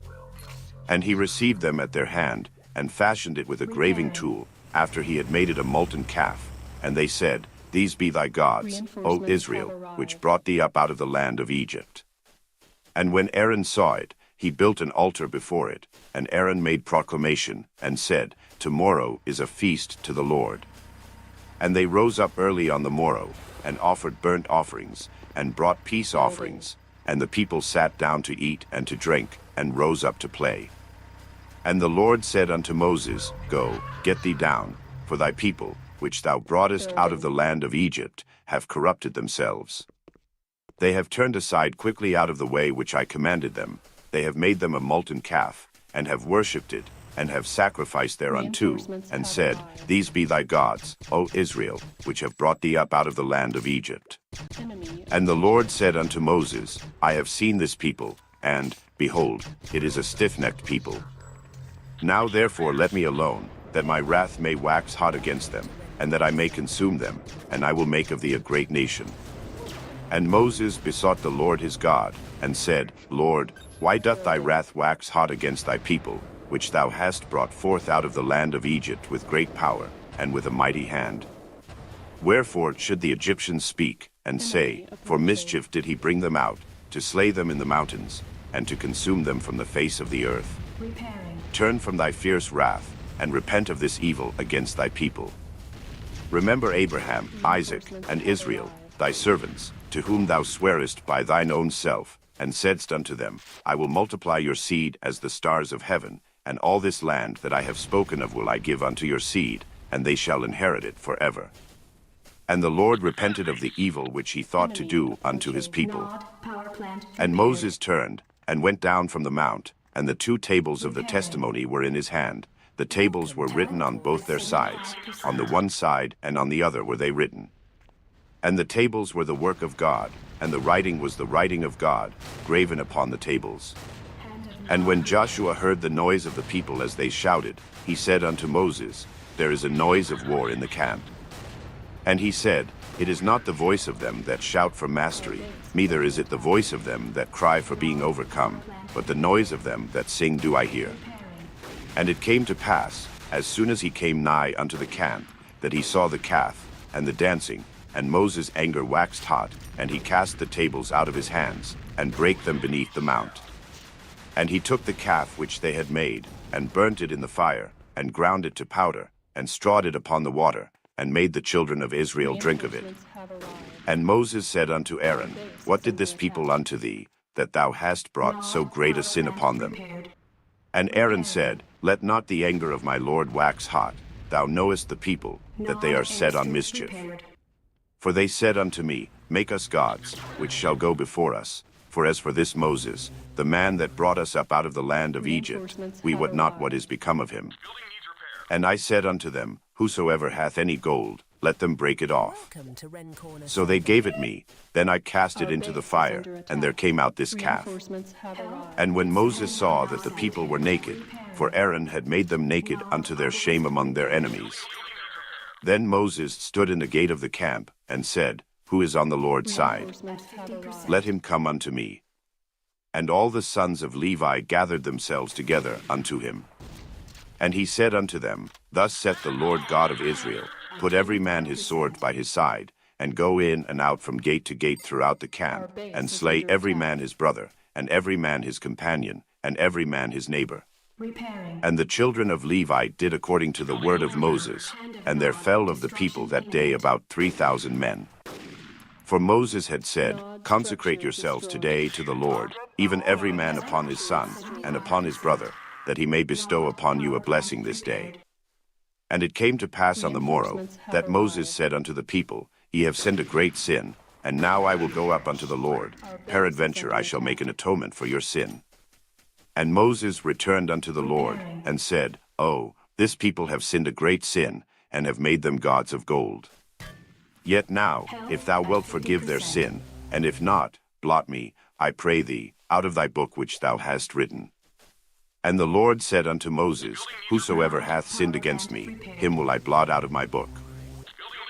And he received them at their hand, and fashioned it with a graving tool, after he had made it a molten calf. And they said, These be thy gods, O Israel, which brought thee up out of the land of Egypt. And when Aaron saw it, he built an altar before it, and Aaron made proclamation, and said, Tomorrow is a feast to the Lord. And they rose up early on the morrow, and offered burnt offerings, and brought peace offerings, and the people sat down to eat and to drink, and rose up to play. And the Lord said unto Moses, Go, get thee down, for thy people, which thou broughtest out of the land of Egypt, have corrupted themselves. They have turned aside quickly out of the way which I commanded them. They have made them a molten calf, and have worshipped it, and have sacrificed thereunto, and said, These be thy gods, O Israel, which have brought thee up out of the land of Egypt. And the Lord said unto Moses, I have seen this people, and, behold, it is a stiff-necked people. Now therefore let me alone, that my wrath may wax hot against them, and that I may consume them, and I will make of thee a great nation. And Moses besought the Lord his God, and said, Lord, why doth thy wrath wax hot against thy people, which thou hast brought forth out of the land of Egypt with great power, and with a mighty hand? Wherefore should the Egyptians speak, and say, For mischief did he bring them out, to slay them in the mountains, and to consume them from the face of the earth? Turn from thy fierce wrath, and repent of this evil against thy people. Remember Abraham, Isaac, and Israel, thy servants, to whom thou swarest by thine own self, and saidst unto them, I will multiply your seed as the stars of heaven, and all this land that I have spoken of will I give unto your seed, and they shall inherit it forever. And the Lord repented of the evil which he thought to do unto his people. And Moses turned, and went down from the mount, and the 2 tables of the testimony were in his hand. The tables were written on both their sides, on the one side and on the other were they written. And the tables were the work of God, and the writing was the writing of God, graven upon the tables. And when Joshua heard the noise of the people as they shouted, he said unto Moses, There is a noise of war in the camp. And he said, It is not the voice of them that shout for mastery, neither is it the voice of them that cry for being overcome, but the noise of them that sing do I hear. And it came to pass, as soon as he came nigh unto the camp, that he saw the calf, and the dancing, and Moses' anger waxed hot, and he cast the tables out of his hands, and brake them beneath the mount. And he took the calf which they had made, and burnt it in the fire, and ground it to powder, and strawed it upon the water, and made the children of Israel drink of it. And Moses said unto Aaron, What did this people unto thee, that thou hast brought so great a sin upon them? And Aaron said, Let not the anger of my Lord wax hot. Thou knowest the people, that they are set on mischief. For they said unto me, Make us gods, which shall go before us. For as for this Moses, the man that brought us up out of the land of Egypt, we wot not what is become of him. And I said unto them, Whosoever hath any gold, let them break it off. So they gave it me. Then I cast it into the fire, and there came out this calf. And when Moses saw that the people were naked, for Aaron had made them naked unto their shame among their enemies, then Moses stood in the gate of the camp, and said, Who is on the Lord's side? Let him come unto me. And all the sons of Levi gathered themselves together unto him. And he said unto them, Thus saith the Lord God of Israel, Put every man his sword by his side, and go in and out from gate to gate throughout the camp, and slay every man his brother, and every man his companion, and every man his neighbor. And the children of Levi did according to the word of Moses, and there fell of the people that day about 3,000 men. For Moses had said, Consecrate yourselves today to the Lord, even every man upon his son, and upon his brother, that he may bestow upon you a blessing this day. And it came to pass on the morrow, that Moses said unto the people, Ye have sinned a great sin, and now I will go up unto the Lord. Peradventure I shall make an atonement for your sin. And Moses returned unto the Lord, and said, Oh, this people have sinned a great sin, and have made them gods of gold. Yet now, if thou wilt forgive their sin, and if not, blot me, I pray thee, out of thy book which thou hast written. And the Lord said unto Moses, Whosoever hath sinned against me, him will I blot out of my book.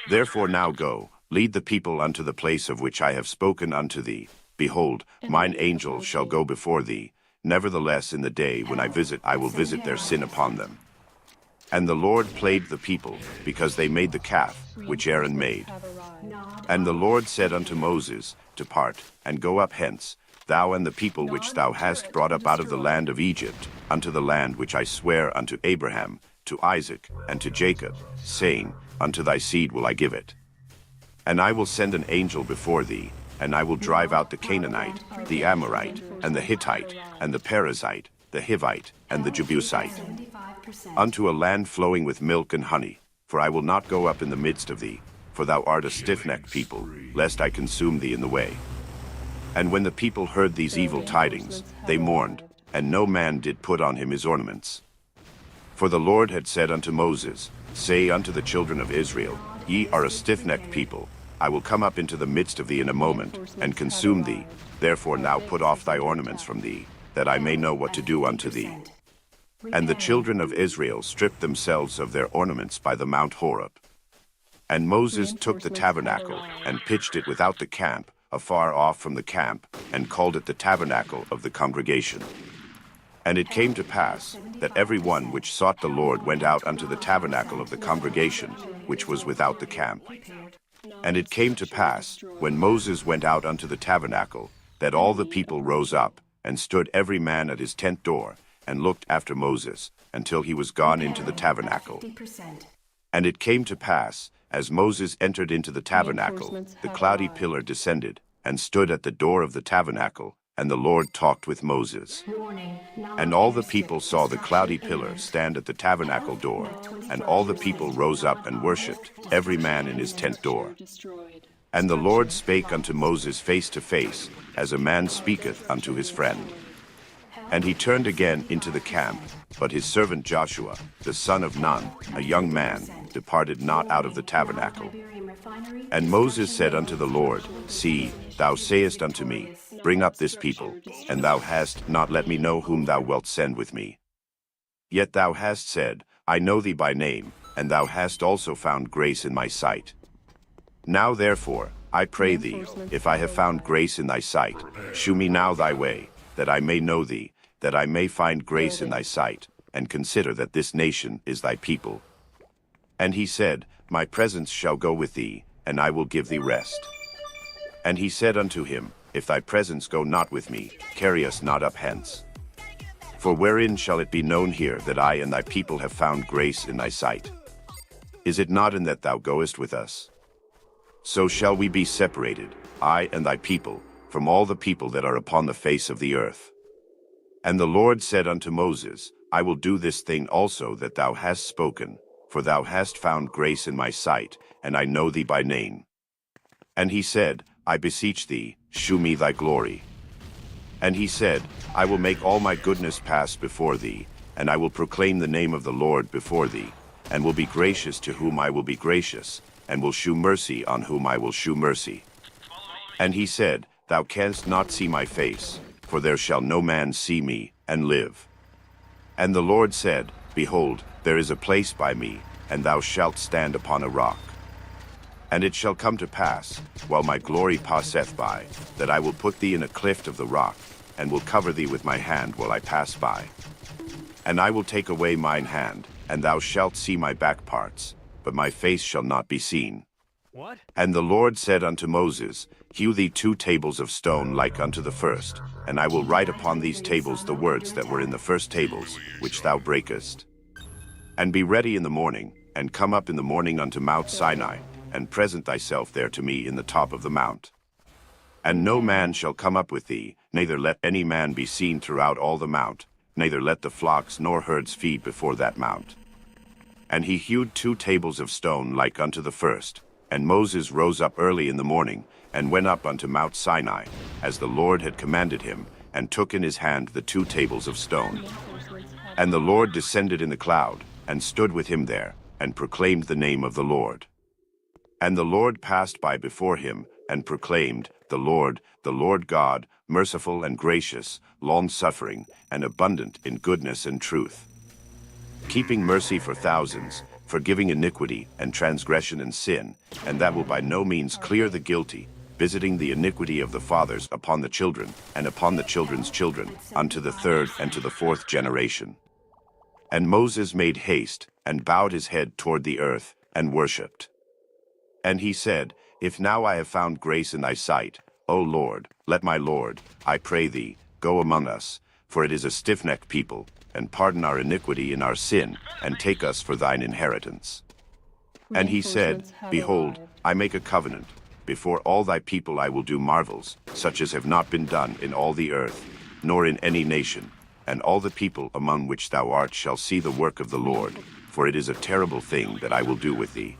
Therefore now go, lead the people unto the place of which I have spoken unto thee. Behold, mine angel shall go before thee. Nevertheless in the day when I visit, I will visit their sin upon them. And the Lord plagued the people, because they made the calf, which Aaron made. And the Lord said unto Moses, Depart, and go up hence, thou and the people which thou hast brought up out of the land of Egypt, unto the land which I swear unto Abraham, to Isaac, and to Jacob, saying, Unto thy seed will I give it. And I will send an angel before thee, and I will drive out the Canaanite, the Amorite, and the Hittite, and the Perizzite, the Hivite, and the Jebusite, unto a land flowing with milk and honey. For I will not go up in the midst of thee, for thou art a stiff-necked people, lest I consume thee in the way. And when the people heard these evil tidings, they mourned, and no man did put on him his ornaments. For the Lord had said unto Moses, Say unto the children of Israel, Ye are a stiff-necked people. I will come up into the midst of thee in a moment, and consume thee. Therefore now put off thy ornaments from thee, that I may know what to do unto thee. And the children of Israel stripped themselves of their ornaments by the Mount Horeb. And Moses took the tabernacle, and pitched it without the camp, afar off from the camp, and called it the tabernacle of the congregation. And it came to pass, that every one which sought the Lord went out unto the tabernacle of the congregation, which was without the camp. And it came to pass, when Moses went out unto the tabernacle, that all the people rose up, and stood every man at his tent door, and looked after Moses, until he was gone into the tabernacle. And it came to pass, as Moses entered into the tabernacle, the cloudy pillar descended, and stood at the door of the tabernacle, and the Lord talked with Moses. And all the people saw the cloudy pillar stand at the tabernacle door, and all the people rose up and worshipped, every man in his tent door. And the Lord spake unto Moses face to face, as a man speaketh unto his friend. And he turned again into the camp, but his servant Joshua, the son of Nun, a young man, departed not out of the tabernacle. And Moses said unto the Lord, See, thou sayest unto me, Bring up this people, and thou hast not let me know whom thou wilt send with me. Yet thou hast said, I know thee by name, and thou hast also found grace in my sight. Now therefore, I pray thee, if I have found grace in thy sight, shew me now thy way, that I may know thee, that I may find grace in thy sight, and consider that this nation is thy people. And he said, My presence shall go with thee, and I will give thee rest. And he said unto him, If thy presence go not with me, carry us not up hence. For wherein shall it be known here that I and thy people have found grace in thy sight? Is it not in that thou goest with us? So shall we be separated, I and thy people, from all the people that are upon the face of the earth. And the Lord said unto Moses, I will do this thing also that thou hast spoken, for thou hast found grace in my sight, and I know thee by name. And he said, I beseech thee, shew me thy glory. And he said, I will make all my goodness pass before thee, and I will proclaim the name of the Lord before thee, and will be gracious to whom I will be gracious, and will shew mercy on whom I will shew mercy. And he said, Thou canst not see my face, for there shall no man see me, and live. And the Lord said, Behold, there is a place by me, and thou shalt stand upon a rock. And it shall come to pass, while my glory passeth by, that I will put thee in a cleft of the rock, and will cover thee with my hand while I pass by. And I will take away mine hand, and thou shalt see my back parts, but my face shall not be seen. What? And the Lord said unto Moses, Hew thee 2 tables of stone like unto the first, and I will write upon these tables the words that were in the first tables, which thou breakest. And be ready in the morning, and come up in the morning unto Mount Sinai, and present thyself there to me in the top of the mount. And no man shall come up with thee, neither let any man be seen throughout all the mount, neither let the flocks nor herds feed before that mount. And he hewed 2 tables of stone like unto the first. And Moses rose up early in the morning, and went up unto Mount Sinai, as the Lord had commanded him, and took in his hand the 2 tables of stone. And the Lord descended in the cloud, and stood with him there, and proclaimed the name of the Lord. And the Lord passed by before him, and proclaimed, the Lord God, merciful and gracious, long-suffering, and abundant in goodness and truth, keeping mercy for thousands, forgiving iniquity and transgression and sin, and that will by no means clear the guilty, visiting the iniquity of the fathers upon the children, and upon the children's children, unto the third and to the fourth generation. And Moses made haste, and bowed his head toward the earth, and worshipped. And he said, If now I have found grace in thy sight, O Lord, let my Lord, I pray thee, go among us, for it is a stiff-necked people, and pardon our iniquity and our sin, and take us for thine inheritance. And he said, Behold, I make a covenant. Before all thy people I will do marvels, such as have not been done in all the earth, nor in any nation. And all the people among which thou art shall see the work of the Lord, for it is a terrible thing that I will do with thee.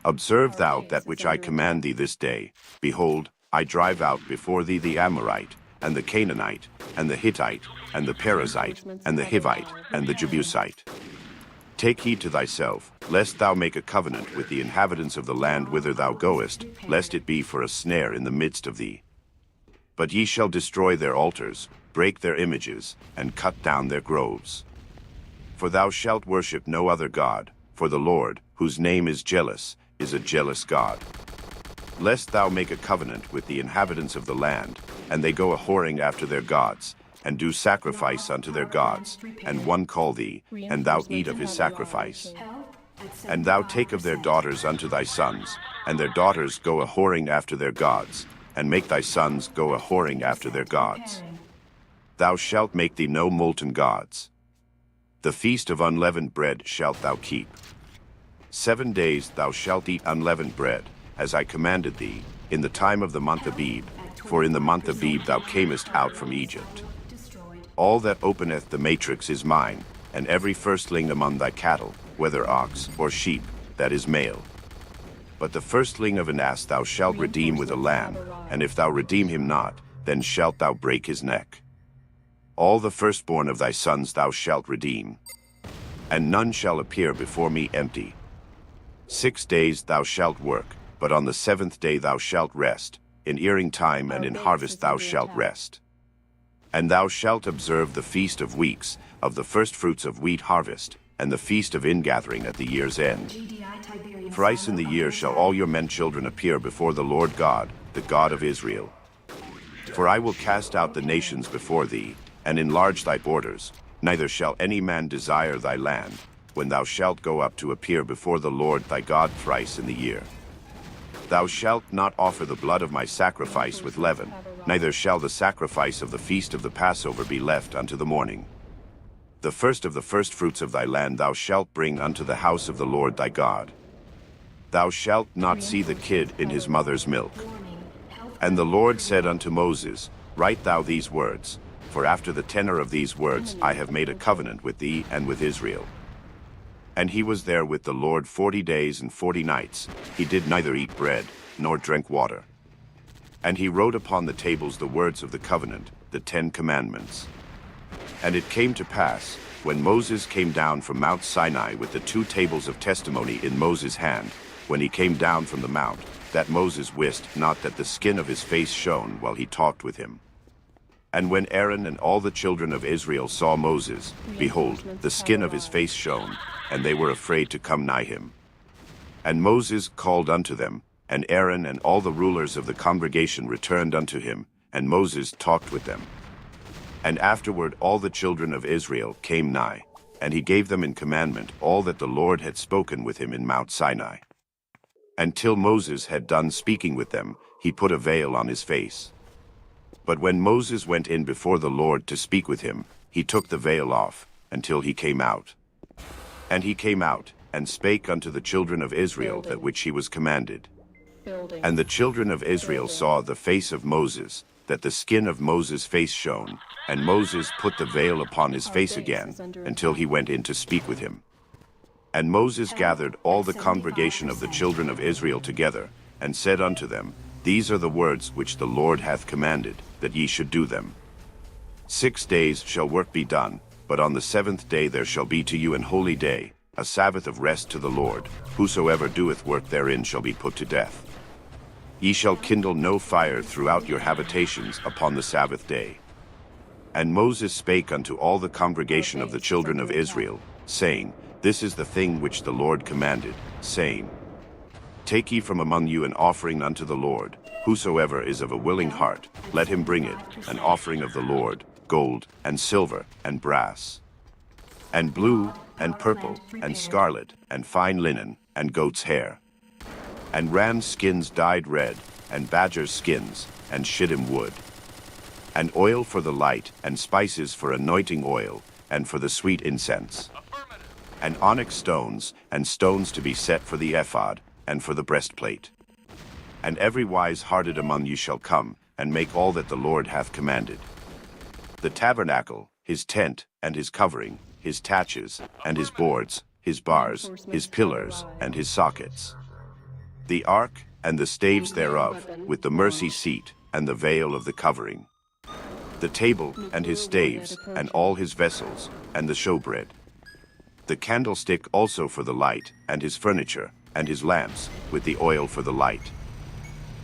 Observe thou that which I command thee this day. Behold, I drive out before thee the Amorite, and the Canaanite, and the Hittite, and the Perizzite, and the Hivite, and the Jebusite. Take heed to thyself, lest thou make a covenant with the inhabitants of the land whither thou goest, lest it be for a snare in the midst of thee. But ye shall destroy their altars, break their images, and cut down their groves. For thou shalt worship no other God, for the Lord, whose name is jealous, is a jealous God. Lest thou make a covenant with the inhabitants of the land, and they go a-whoring after their gods, and do sacrifice unto their gods, and one call thee, and thou eat of his sacrifice. And thou take of their daughters unto thy sons, and their daughters go a-whoring after their gods, and make thy sons go a-whoring after their gods. Thou shalt make thee no molten gods. The feast of unleavened bread shalt thou keep. 7 days thou shalt eat unleavened bread, as I commanded thee, in the time of the month Abib, for in the month Abib thou camest out from Egypt. All that openeth the matrix is mine, and every firstling among thy cattle, whether ox or sheep, that is male. But the firstling of an ass thou shalt redeem with a lamb, and if thou redeem him not, then shalt thou break his neck. All the firstborn of thy sons thou shalt redeem, and none shall appear before me empty. 6 days thou shalt work, but on the 7th day thou shalt rest. In earing time and in harvest thou shalt rest. And thou shalt observe the feast of weeks, of the firstfruits of wheat harvest, and the feast of ingathering at the year's end. Thrice in the year shall all your men children appear before the Lord God, the God of Israel. For I will cast out the nations before thee, and enlarge thy borders, neither shall any man desire thy land, when thou shalt go up to appear before the Lord thy God thrice in the year. Thou shalt not offer the blood of my sacrifice with leaven, neither shall the sacrifice of the feast of the Passover be left unto the morning. The first of the firstfruits of thy land thou shalt bring unto the house of the Lord thy God. Thou shalt not see the kid in his mother's milk. And the Lord said unto Moses, Write thou these words, for after the tenor of these words I have made a covenant with thee and with Israel. And he was there with the Lord 40 days and 40 nights. He did neither eat bread, nor drink water. And he wrote upon the tables the words of the covenant, the 10 commandments. And it came to pass, when Moses came down from Mount Sinai with the 2 tables of testimony in Moses' hand, when he came down from the mount, that Moses wist not that the skin of his face shone while he talked with him. And when Aaron and all the children of Israel saw Moses, behold, the skin of his face shone, and they were afraid to come nigh him. And Moses called unto them, and Aaron and all the rulers of the congregation returned unto him, and Moses talked with them. And afterward all the children of Israel came nigh, and he gave them in commandment all that the Lord had spoken with him in Mount Sinai. And till Moses had done speaking with them, he put a veil on his face. But when Moses went in before the Lord to speak with him, he took the veil off, until he came out. And he came out, and spake unto the children of Israel that which he was commanded. And the children of Israel saw the face of Moses, that the skin of Moses' face shone, and Moses put the veil upon his face again, until he went in to speak with him. And Moses gathered all the congregation of the children of Israel together, and said unto them, These are the words which the Lord hath commanded, that ye should do them. 6 days shall work be done, but on the 7th day there shall be to you an holy day, a Sabbath of rest to the Lord. Whosoever doeth work therein shall be put to death. Ye shall kindle no fire throughout your habitations upon the Sabbath day. And Moses spake unto all the congregation of the children of Israel, saying, This is the thing which the Lord commanded, saying, Take ye from among you an offering unto the Lord. Whosoever is of a willing heart, let him bring it, an offering of the Lord, gold, and silver, and brass, and blue, and purple, and scarlet, and fine linen, and goat's hair, and ram's skins dyed red, and badger's skins, and shittim wood, and oil for the light, and spices for anointing oil, and for the sweet incense, and onyx stones, and stones to be set for the ephod, and for the breastplate. And every wise-hearted among you shall come, and make all that the Lord hath commanded. The tabernacle, his tent, and his covering, his taches, and his boards, his bars, his pillars, and his sockets. The ark, and the staves thereof, with the mercy seat, and the veil of the covering. The table, and his staves, and all his vessels, and the showbread. The candlestick also for the light, and his furniture, and his lamps, with the oil for the light.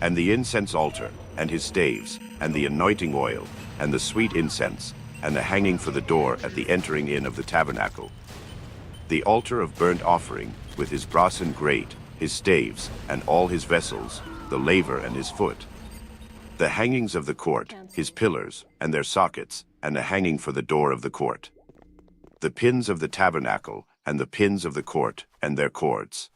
And the incense altar, and his staves, and the anointing oil, and the sweet incense, and the hanging for the door at the entering in of the tabernacle. The altar of burnt offering, with his brasen grate, his staves, and all his vessels, the laver and his foot. The hangings of the court, his pillars, and their sockets, and the hanging for the door of the court. The pins of the tabernacle, and the pins of the court, and their cords.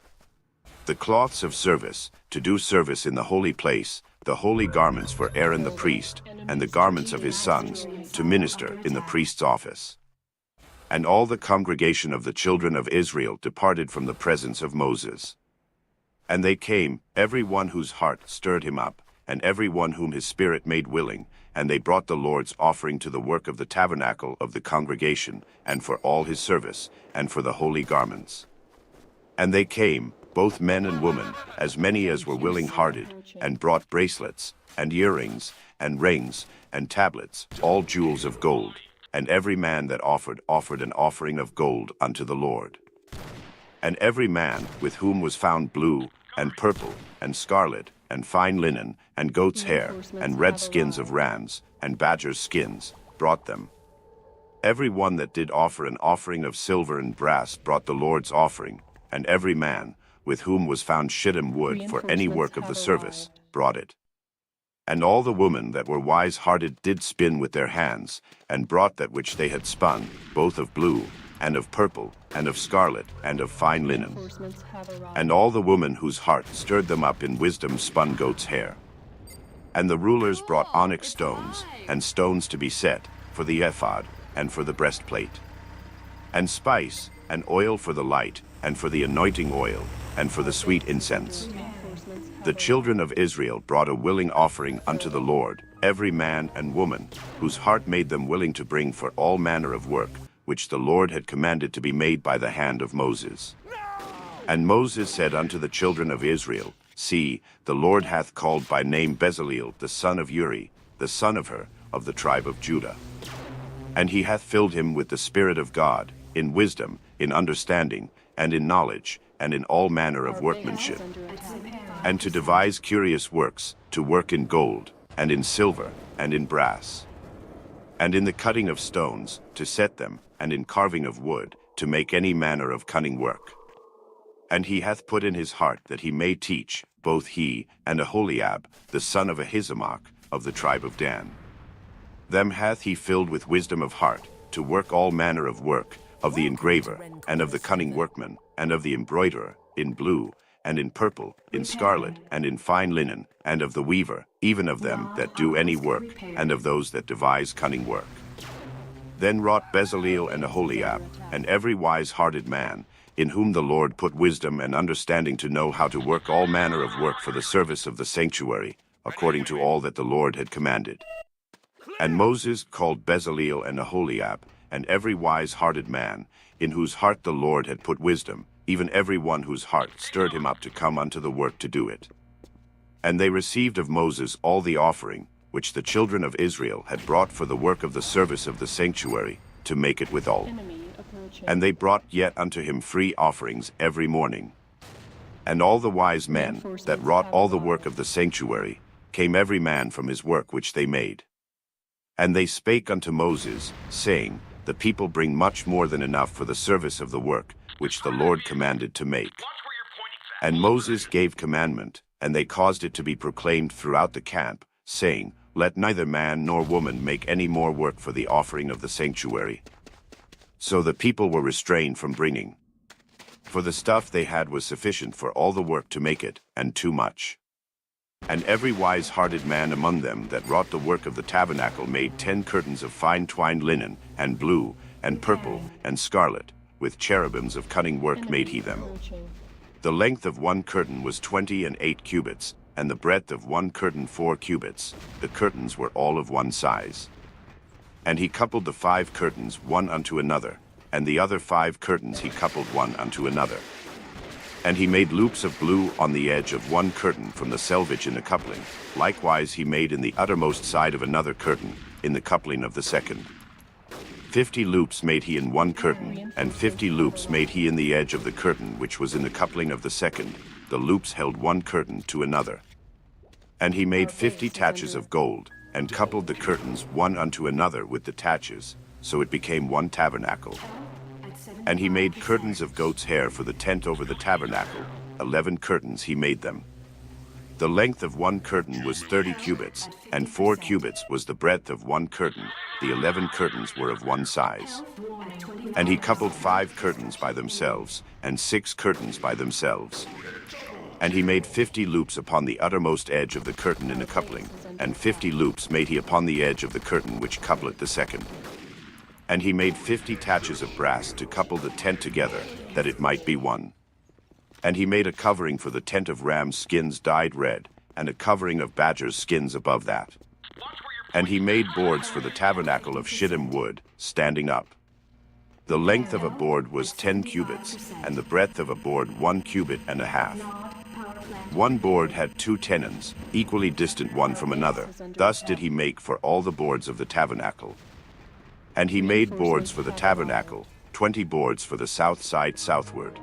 The cloths of service, to do service in the holy place, the holy garments for Aaron the priest, and the garments of his sons, to minister in the priest's office. And all the congregation of the children of Israel departed from the presence of Moses. And they came, every one whose heart stirred him up, and every one whom his spirit made willing, and they brought the Lord's offering to the work of the tabernacle of the congregation, and for all his service, and for the holy garments. And they came, both men and women, as many as were willing-hearted, and brought bracelets, and earrings, and rings, and tablets, all jewels of gold, and every man that offered an offering of gold unto the Lord. And every man with whom was found blue, and purple, and scarlet, and fine linen, and goat's hair, and red skins of rams, and badger's skins, brought them. Every one that did offer an offering of silver and brass brought the Lord's offering, and every man, with whom was found shittim wood for any work of the service, brought it. And all the women that were wise-hearted did spin with their hands, and brought that which they had spun, both of blue, and of purple, and of scarlet, and of fine linen. And all the women whose heart stirred them up in wisdom spun goat's hair. And the rulers brought onyx stones, and stones to be set, for the ephod, and for the breastplate. And spice, and oil for the light, and for the anointing oil, and for the sweet incense. The children of Israel brought a willing offering unto the Lord, every man and woman, whose heart made them willing to bring for all manner of work, which the Lord had commanded to be made by the hand of Moses. And Moses said unto the children of Israel, See, the Lord hath called by name Bezaleel the son of Uri, the son of Hur, of the tribe of Judah. And he hath filled him with the Spirit of God, in wisdom, in understanding, and in knowledge, and in all manner of workmanship, and to devise curious works, to work in gold, and in silver, and in brass, and in the cutting of stones, to set them, and in carving of wood, to make any manner of cunning work. And he hath put in his heart that he may teach, both he and Aholiab, the son of Ahisamach, of the tribe of Dan. Them hath he filled with wisdom of heart, to work all manner of work, of the engraver, and of the cunning workman, and of the embroiderer, in blue, and in purple, in scarlet, and in fine linen, and of the weaver, even of them that do any work, and of those that devise cunning work. Then wrought Bezaleel and Aholiab, and every wise-hearted man, in whom the Lord put wisdom and understanding to know how to work all manner of work for the service of the sanctuary, according to all that the Lord had commanded. And Moses called Bezaleel and Aholiab, and every wise-hearted man, in whose heart the Lord had put wisdom, even every one whose heart stirred him up to come unto the work to do it. And they received of Moses all the offering, which the children of Israel had brought for the work of the service of the sanctuary, to make it withal. And they brought yet unto him free offerings every morning. And all the wise men that wrought all the work of the sanctuary came every man from his work which they made. And they spake unto Moses, saying, The people bring much more than enough for the service of the work which the Lord commanded to make. And Moses gave commandment, and they caused it to be proclaimed throughout the camp, saying, Let neither man nor woman make any more work for the offering of the sanctuary. So the people were restrained from bringing. For the stuff they had was sufficient for all the work to make it, and too much. And every wise-hearted man among them that wrought the work of the tabernacle made 10 curtains of fine twined linen, and blue, and purple, and scarlet, with cherubims of cunning work made he them. The length of one curtain was 28 cubits, and the breadth of one curtain 4 cubits. The curtains were all of one size. And he coupled the 5 curtains one unto another, and the other 5 curtains he coupled one unto another. And he made loops of blue on the edge of one curtain from the selvage in the coupling. Likewise he made in the uttermost side of another curtain, in the coupling of the second. 50 loops made he in one curtain, and 50 loops made he in the edge of the curtain which was in the coupling of the second. The loops held one curtain to another. And he made 50 taches of gold, and coupled the curtains one unto another with the taches, so it became one tabernacle. And he made curtains of goat's hair for the tent over the tabernacle. 11 curtains he made them. The length of one curtain was 30 cubits, and 4 cubits was the breadth of one curtain. The 11 curtains were of one size. And he coupled 5 curtains by themselves, and 6 curtains by themselves. And he made 50 loops upon the uttermost edge of the curtain in a coupling, and 50 loops made he upon the edge of the curtain which coupleth the second. And he made 50 taches of brass to couple the tent together, that it might be one. And he made a covering for the tent of rams' skins dyed red, and a covering of badgers' skins above that. And he made boards for the tabernacle of shittim wood, standing up. The length of a board was 10 cubits, and the breadth of a board 1 cubit and a half. One board had 2 tenons, equally distant one from another. Thus did he make for all the boards of the tabernacle. And he made boards for the tabernacle, 20 boards for the south side southward.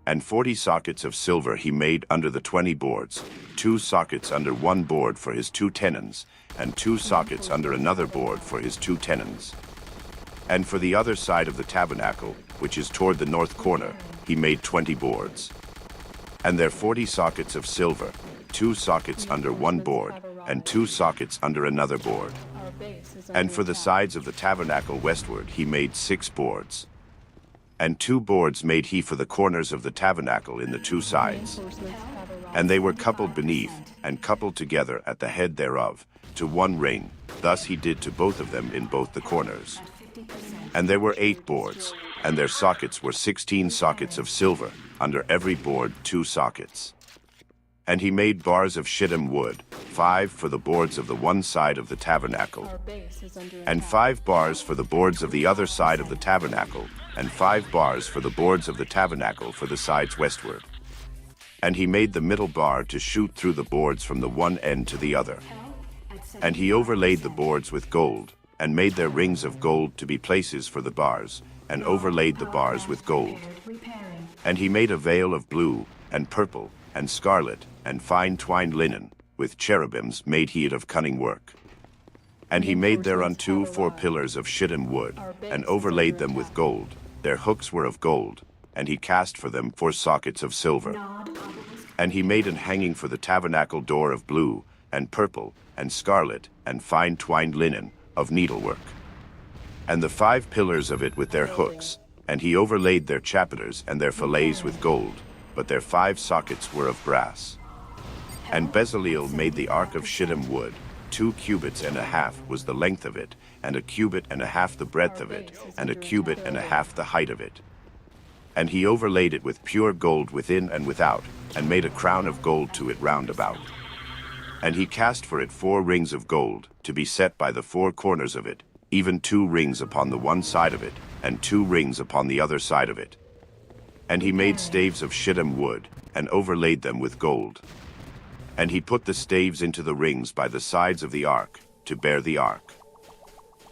And 40 sockets of silver he made under the 20 boards, 2 sockets under one board for his 2 tenons, and 2 sockets under another board for his 2 tenons. And for the other side of the tabernacle, which is toward the north corner, he made 20 boards. And there 40 sockets of silver, 2 sockets under one board, and 2 sockets under another board. And for the sides of the tabernacle westward he made 6 boards. And 2 boards made he for the corners of the tabernacle in the 2 sides. And they were coupled beneath, and coupled together at the head thereof, to one ring. Thus he did to both of them in both the corners. And there were 8 boards, and their sockets were 16 sockets of silver, under every board 2 sockets. And he made bars of shittim wood, 5 for the boards of the one side of the tabernacle, and 5 bars for the boards of the other side of the tabernacle, and 5 bars for the boards of the tabernacle for the sides westward. And he made the middle bar to shoot through the boards from the one end to the other. And he overlaid the boards with gold, and made their rings of gold to be places for the bars, and overlaid the bars with gold. And he made a veil of blue, and purple, and scarlet, and fine twined linen, with cherubims made he it of cunning work. And he made thereunto 4 pillars of shittim wood, and overlaid them with gold. Their hooks were of gold, and he cast for them 4 sockets of silver. And he made an hanging for the tabernacle door of blue, and purple, and scarlet, and fine twined linen, of needlework. And the 5 pillars of it with their hooks, and he overlaid their chapiters and their fillets with gold, but their 5 sockets were of brass. And Bezaleel made the ark of shittim wood. 2 cubits and a half was the length of it, and a cubit and a half the breadth of it, and a cubit and a half the height of it. And he overlaid it with pure gold within and without, and made a crown of gold to it round about. And he cast for it 4 rings of gold, to be set by the 4 corners of it, even 2 rings upon the one side of it, and 2 rings upon the other side of it. And he made staves of shittim wood, and overlaid them with gold. And he put the staves into the rings by the sides of the ark, to bear the ark.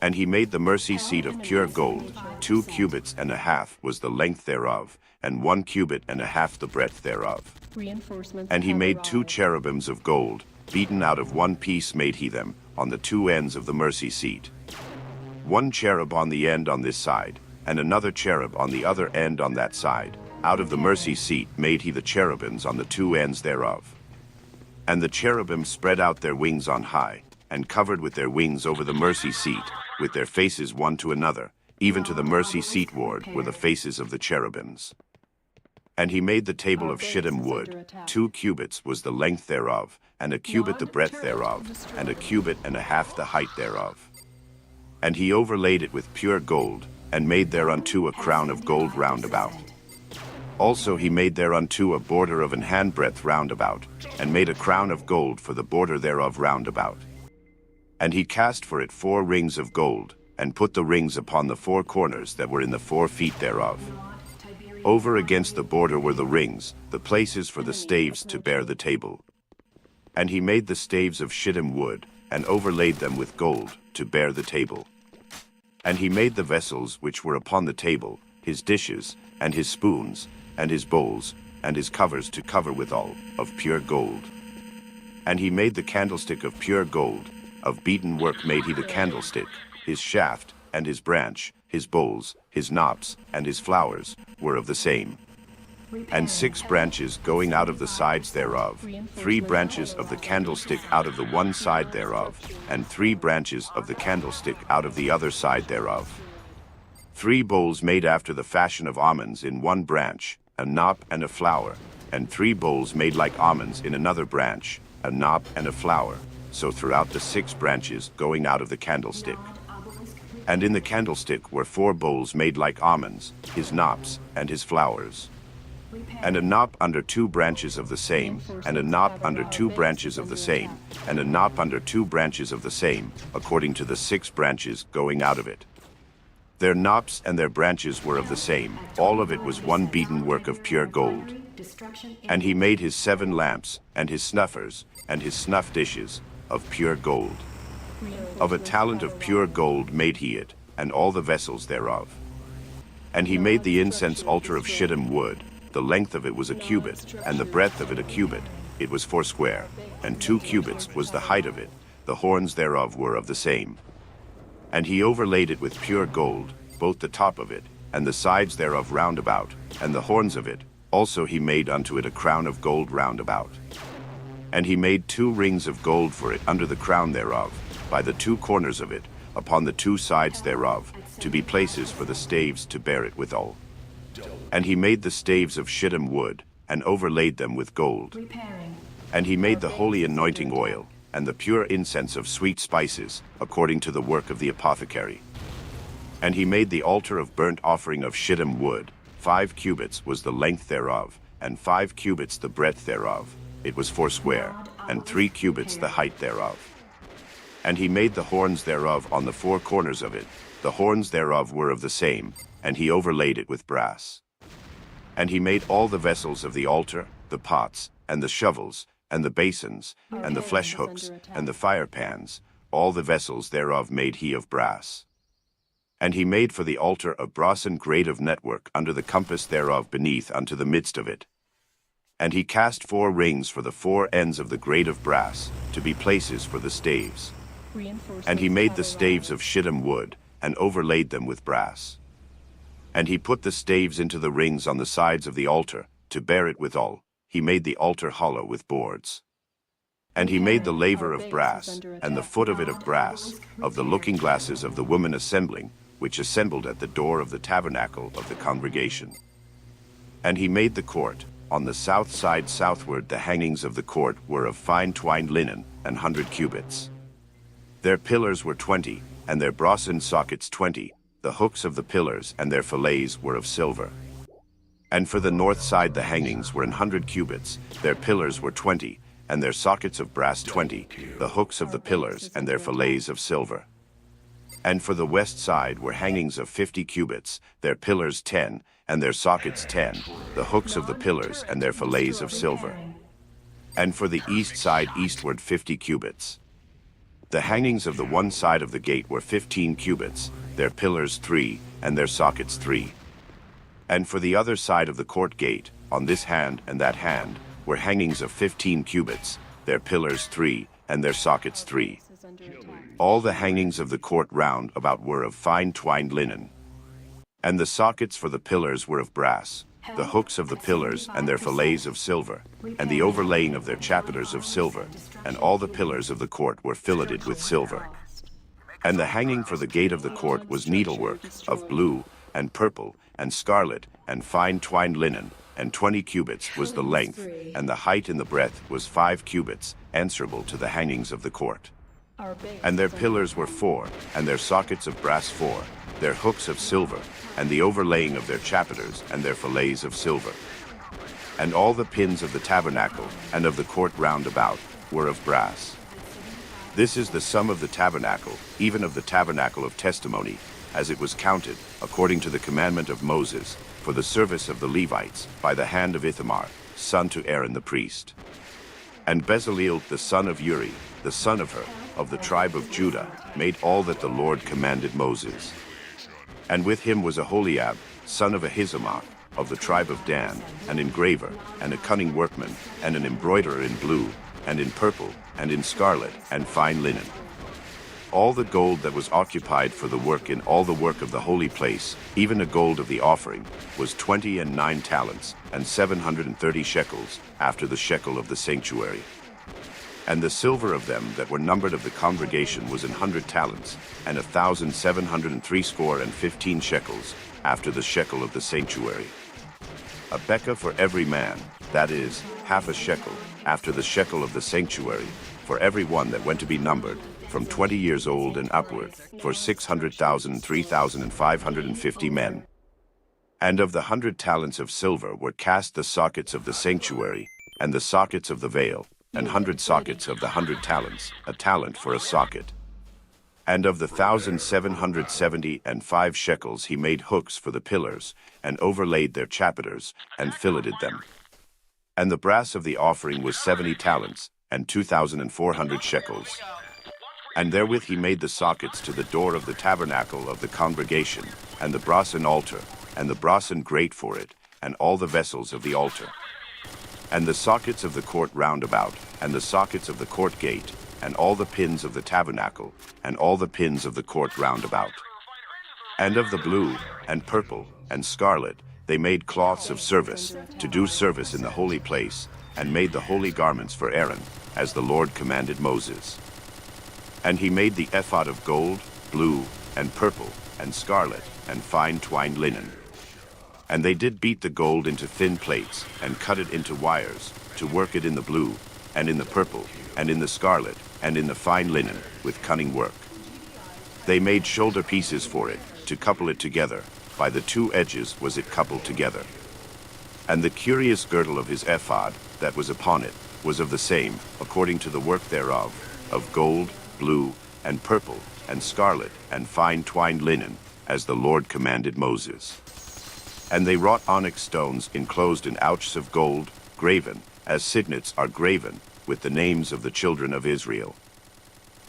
And he made the mercy seat of pure gold. 2 cubits and a half was the length thereof, and 1 cubit and a half the breadth thereof. And he made 2 cherubims of gold, beaten out of 1 piece made he them, on the 2 ends of the mercy seat. 1 cherub on the end on this side, and another cherub on the other end on that side. Out of the mercy seat made he the cherubims on the 2 ends thereof. And the cherubim spread out their wings on high, and covered with their wings over the mercy seat, with their faces one to another, even to the mercy seat ward were the faces of the cherubims. And he made the table of shittim wood. 2 cubits was the length thereof, and a cubit the breadth thereof, and a cubit and a half the height thereof. And he overlaid it with pure gold, and made thereunto a crown of gold round about. Also he made thereunto a border of an handbreadth round about, and made a crown of gold for the border thereof round about. And he cast for it 4 rings of gold, and put the rings upon the 4 corners that were in the 4 feet thereof. Over against the border were the rings, the places for the staves to bear the table. And he made the staves of shittim wood, and overlaid them with gold, to bear the table. And he made the vessels which were upon the table, his dishes, and his spoons, and his bowls, and his covers to cover withal, of pure gold. And he made the candlestick of pure gold, of beaten work made he the candlestick, his shaft, and his branch, his bowls, his knops, and his flowers, were of the same. And 6 branches going out of the sides thereof, 3 branches of the candlestick out of the one side thereof, and 3 branches of the candlestick out of the other side thereof. 3 bowls made after the fashion of almonds in one branch, a knop and a flower, and 3 bowls made like almonds in another branch, a knop and a flower, so throughout the 6 branches going out of the candlestick. And in the candlestick were 4 bowls made like almonds, his knops, and his flowers. And a knop under 2 branches of the same, and a knop under 2 branches of the same, and a knop under 2 branches of the same, according to the 6 branches going out of it. Their knops and their branches were of the same, all of it was one beaten work of pure gold. And he made his 7 lamps, and his snuffers, and his snuff dishes, of pure gold. Of a talent of pure gold made he it, and all the vessels thereof. And he made the incense altar of shittim wood. The length of it was a cubit, and the breadth of it a cubit. It was 4 square, and 2 cubits was the height of it. The horns thereof were of the same. And he overlaid it with pure gold, both the top of it, and the sides thereof round about, and the horns of it. Also he made unto it a crown of gold round about. And he made 2 rings of gold for it under the crown thereof, by the 2 corners of it, upon the 2 sides thereof, to be places for the staves to bear it withal. And he made the staves of shittim wood, and overlaid them with gold. And he made the holy anointing oil, and the pure incense of sweet spices, according to the work of the apothecary. And he made the altar of burnt offering of shittim wood. 5 cubits was the length thereof, and 5 cubits the breadth thereof. It was 4 square, and 3 cubits the height thereof. And he made the horns thereof on the 4 corners of it. The horns thereof were of the same, and he overlaid it with brass. And he made all the vessels of the altar, the pots, and the shovels, and the basins, and the flesh hooks, and the fire pans. All the vessels thereof made he of brass. And he made for the altar a brassen grate of network under the compass thereof beneath unto the midst of it. And he cast 4 rings for the 4 ends of the grate of brass, to be places for the staves. And he made the staves of shittim wood, and overlaid them with brass. And he put the staves into the rings on the sides of the altar, to bear it withal. He made the altar hollow with boards. And he made the laver of brass, and the foot of it of brass, of the looking glasses of the women assembling, which assembled at the door of the tabernacle of the congregation. And he made the court. On the south side southward the hangings of the court were of fine twined linen, 100 cubits. Their pillars were 20, and their brassen sockets 20. The hooks of the pillars and their fillets were of silver. And for the north side the hangings were 100 cubits. Their pillars were 20, and their sockets of brass 20. The hooks of the pillars and their fillets of silver. And for the west side were hangings of 50 cubits. Their pillars 10, and their sockets 10. The hooks of the pillars and their fillets of silver. And for the east side eastward 50 cubits. The hangings of the one side of the gate were 15 cubits, their pillars 3, and their sockets 3. And for the other side of the court gate, on this hand and that hand, were hangings of 15 cubits, their pillars 3, and their sockets 3. All the hangings of the court round about were of fine twined linen. And the sockets for the pillars were of brass, the hooks of the pillars and their fillets of silver, and the overlaying of their chapiters of silver, and all the pillars of the court were filleted with silver. And the hanging for the gate of the court was needlework, of blue, and purple, and scarlet, and fine twined linen, and 20 cubits was the length, and the height in the breadth was 5 cubits, answerable to the hangings of the court. And their pillars were 4, and their sockets of brass 4, their hooks of silver, and the overlaying of their chapiters and their fillets of silver. And all the pins of the tabernacle and of the court round about were of brass. This is the sum of the tabernacle, even of the tabernacle of testimony, as it was counted, according to the commandment of Moses, for the service of the Levites, by the hand of Ithamar, son to Aaron the priest. And Bezaleel the son of Uri, the son of Hur, of the tribe of Judah, made all that the Lord commanded Moses. And with him was Aholiab, son of Ahisamach, of the tribe of Dan, an engraver, and a cunning workman, and an embroiderer in blue, and in purple, and in scarlet, and fine linen. All the gold that was occupied for the work in all the work of the holy place, even the gold of the offering, was 29 talents, and 730 shekels, after the shekel of the sanctuary. And the silver of them that were numbered of the congregation was 100 talents, and 1,760 shekels, after the shekel of the sanctuary. A bekah for every man, that is, half a shekel, after the shekel of the sanctuary, for every one that went to be numbered, from 20 years old and upward, for 600,000 3,550 men. And of the 100 talents of silver were cast the sockets of the sanctuary, and the sockets of the veil, and 100 sockets of the 100 talents, a talent for a socket. And of the 1,775 shekels he made hooks for the pillars, and overlaid their chapiters, and filleted them. And the brass of the offering was 70 talents, and 2,400 shekels. And therewith he made the sockets to the door of the tabernacle of the congregation, and the brasen altar, and the brasen grate for it, and all the vessels of the altar. And the sockets of the court round about, and the sockets of the court gate, and all the pins of the tabernacle, and all the pins of the court round about. And of the blue, and purple, and scarlet, they made cloths of service, to do service in the holy place, and made the holy garments for Aaron, as the Lord commanded Moses. And he made the ephod of gold, blue, and purple, and scarlet, and fine twined linen. And they did beat the gold into thin plates, and cut it into wires, to work it in the blue, and in the purple, and in the scarlet, and in the fine linen, with cunning work. They made shoulder pieces for it, to couple it together, by the 2 edges was it coupled together. And the curious girdle of his ephod, that was upon it, was of the same, according to the work thereof, of gold, blue, and purple, and scarlet, and fine twined linen, as the Lord commanded Moses. And they wrought onyx stones enclosed in ouches of gold, graven, as signets are graven, with the names of the children of Israel.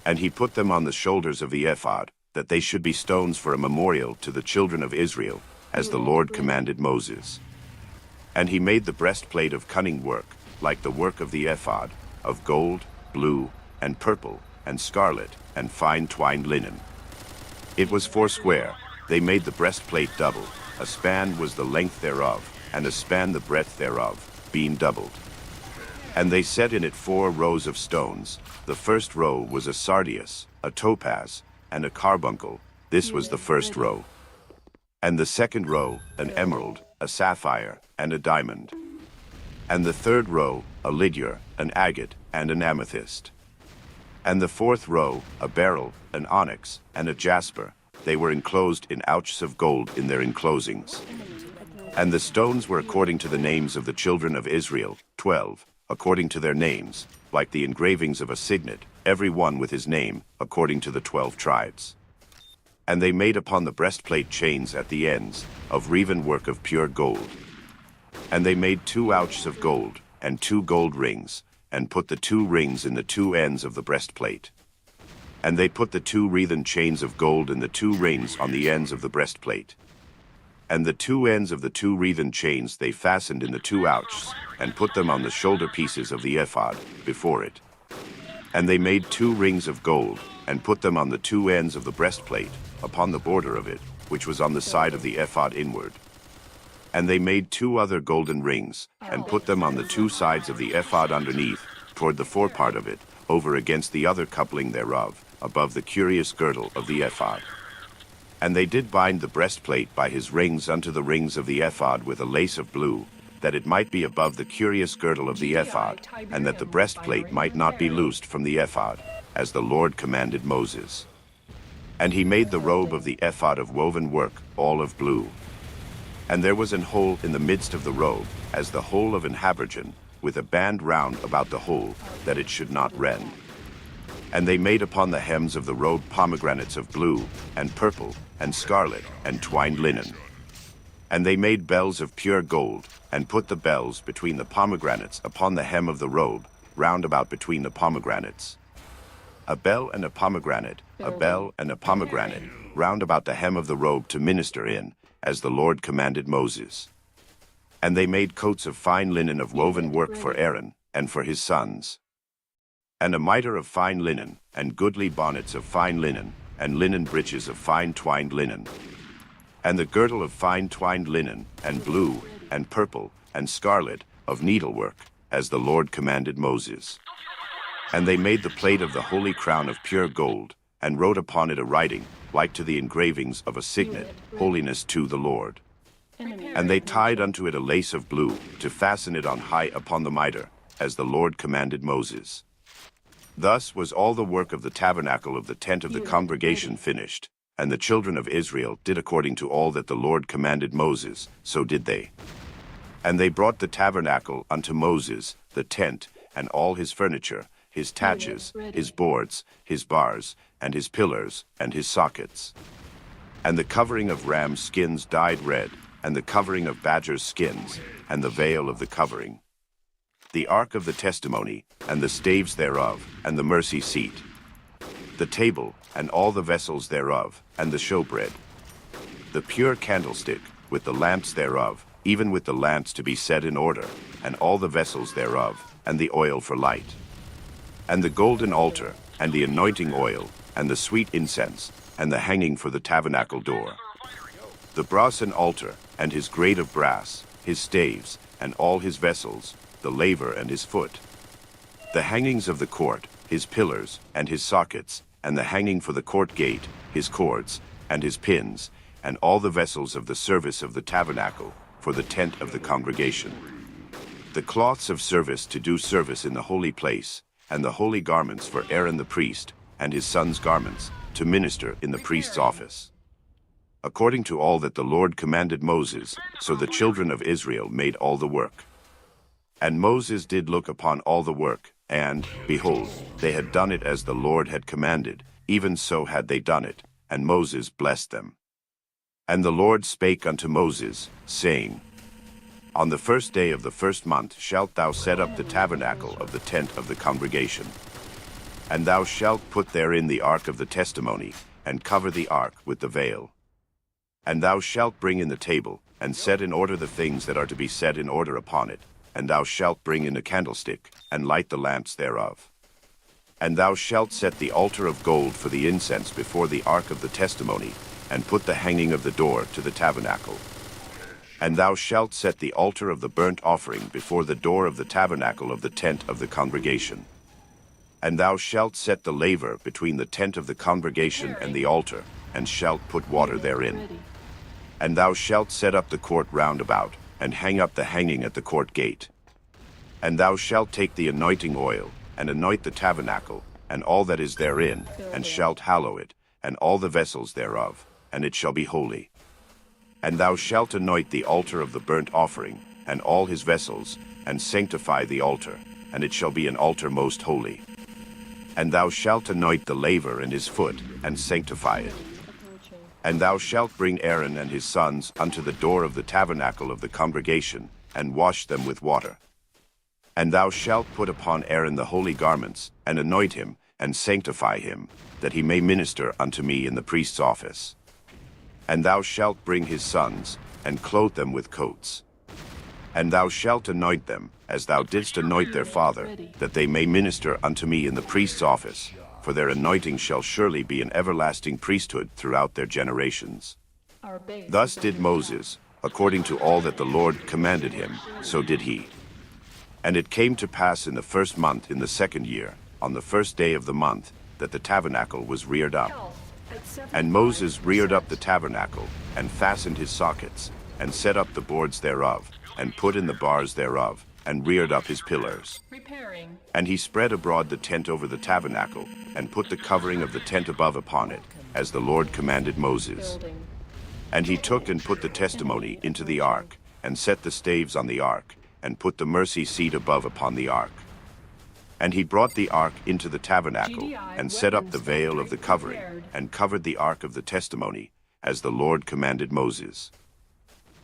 And he put them on the shoulders of the ephod, that they should be stones for a memorial to the children of Israel, as the Lord commanded Moses. And he made the breastplate of cunning work, like the work of the ephod, of gold, blue, and purple, and scarlet, and fine twined linen. It was 4 square. They made the breastplate double. A span was the length thereof, and a span the breadth thereof, being doubled. And they set in it 4 rows of stones. The first row was a sardius, a topaz, and a carbuncle. This was the first row. And the second row, an emerald, a sapphire, and a diamond. And the third row, a lydior, an agate, and an amethyst. And the fourth row, a beryl, an onyx, and a jasper. They were enclosed in ouches of gold in their enclosings. And the stones were according to the names of the children of Israel, 12, according to their names, like the engravings of a signet, every one with his name, according to the 12 tribes. And they made upon the breastplate chains at the ends, of reven work of pure gold. And they made 2 ouches of gold, and 2 gold rings, and put the 2 rings in the 2 ends of the breastplate. And they put the 2 wreathen chains of gold in the 2 rings on the ends of the breastplate. And the 2 ends of the 2 wreathen chains they fastened in the 2 ouches, and put them on the shoulder pieces of the ephod, before it. And they made 2 rings of gold, and put them on the 2 ends of the breastplate, upon the border of it, which was on the side of the ephod inward. And they made 2 other golden rings, and put them on the 2 sides of the ephod underneath, toward the forepart of it, over against the other coupling thereof, above the curious girdle of the ephod. And they did bind the breastplate by his rings unto the rings of the ephod with a lace of blue, that it might be above the curious girdle of the ephod, and that the breastplate might not be loosed from the ephod, as the Lord commanded Moses. And he made the robe of the ephod of woven work, all of blue. And there was an hole in the midst of the robe, as the hole of an habergeon, with a band round about the hole, that it should not rend. And they made upon the hems of the robe pomegranates of blue, and purple, and scarlet, and twined linen. And they made bells of pure gold, and put the bells between the pomegranates upon the hem of the robe, round about between the pomegranates. A bell and a pomegranate, a bell and a pomegranate, round about the hem of the robe to minister in, as the Lord commanded Moses. And they made coats of fine linen of woven work for Aaron, and for his sons. And a mitre of fine linen, and goodly bonnets of fine linen, and linen breeches of fine twined linen. And the girdle of fine twined linen, and blue, and purple, and scarlet, of needlework, as the Lord commanded Moses. And they made the plate of the holy crown of pure gold, and wrote upon it a writing, like to the engravings of a signet, holiness to the Lord. And they tied unto it a lace of blue, to fasten it on high upon the mitre, as the Lord commanded Moses. Thus was all the work of the tabernacle of the tent of the congregation finished, and the children of Israel did according to all that the Lord commanded Moses, so did they. And they brought the tabernacle unto Moses, the tent, and all his furniture, his taches, his boards, his bars, and his pillars, and his sockets. And the covering of rams' skins dyed red, and the covering of badgers' skins, and the veil of the covering. The ark of the testimony, and the staves thereof, and the mercy seat. The table, and all the vessels thereof, and the showbread. The pure candlestick, with the lamps thereof, even with the lamps to be set in order, and all the vessels thereof, and the oil for light. And the golden altar, and the anointing oil, and the sweet incense, and the hanging for the tabernacle door. The brasen altar, and his grate of brass, his staves, and all his vessels, the laver and his foot. The hangings of the court, his pillars, and his sockets, and the hanging for the court gate, his cords, and his pins, and all the vessels of the service of the tabernacle, for the tent of the congregation. The cloths of service to do service in the holy place, and the holy garments for Aaron the priest, and his sons' garments, to minister in the priest's office. According to all that the Lord commanded Moses, so the children of Israel made all the work. And Moses did look upon all the work, and, behold, they had done it as the Lord had commanded, even so had they done it, and Moses blessed them. And the Lord spake unto Moses, saying, On the 1st day of the 1st month shalt thou set up the tabernacle of the tent of the congregation. And thou shalt put therein the ark of the testimony, and cover the ark with the veil. And thou shalt bring in the table, and set in order the things that are to be set in order upon it. And thou shalt bring in a candlestick, and light the lamps thereof. And thou shalt set the altar of gold for the incense before the ark of the testimony, and put the hanging of the door to the tabernacle. And thou shalt set the altar of the burnt offering before the door of the tabernacle of the tent of the congregation. And thou shalt set the laver between the tent of the congregation and the altar, and shalt put water therein. And thou shalt set up the court round about, and hang up the hanging at the court gate. And thou shalt take the anointing oil, and anoint the tabernacle, and all that is therein, and shalt hallow it, and all the vessels thereof, and it shall be holy. And thou shalt anoint the altar of the burnt offering, and all his vessels, and sanctify the altar, and it shall be an altar most holy. And thou shalt anoint the laver and his foot, and sanctify it. And thou shalt bring Aaron and his sons unto the door of the tabernacle of the congregation, and wash them with water. And thou shalt put upon Aaron the holy garments, and anoint him, and sanctify him, that he may minister unto me in the priest's office. And thou shalt bring his sons, and clothe them with coats. And thou shalt anoint them, as thou didst anoint their father, that they may minister unto me in the priest's office, for their anointing shall surely be an everlasting priesthood throughout their generations. Thus did Moses, according to all that the Lord commanded him, so did he. And it came to pass in the first month in the second year, on the first day of the month, that the tabernacle was reared up. And Moses reared up the tabernacle, and fastened his sockets, and set up the boards thereof, and put in the bars thereof, and reared up his pillars. And he spread abroad the tent over the tabernacle, and put the covering of the tent above upon it, as the Lord commanded Moses. And he took and put the testimony into the ark, and set the staves on the ark, and put the mercy seat above upon the ark. And he brought the ark into the tabernacle, and set up the veil of the covering, and covered the ark of the testimony, as the Lord commanded Moses.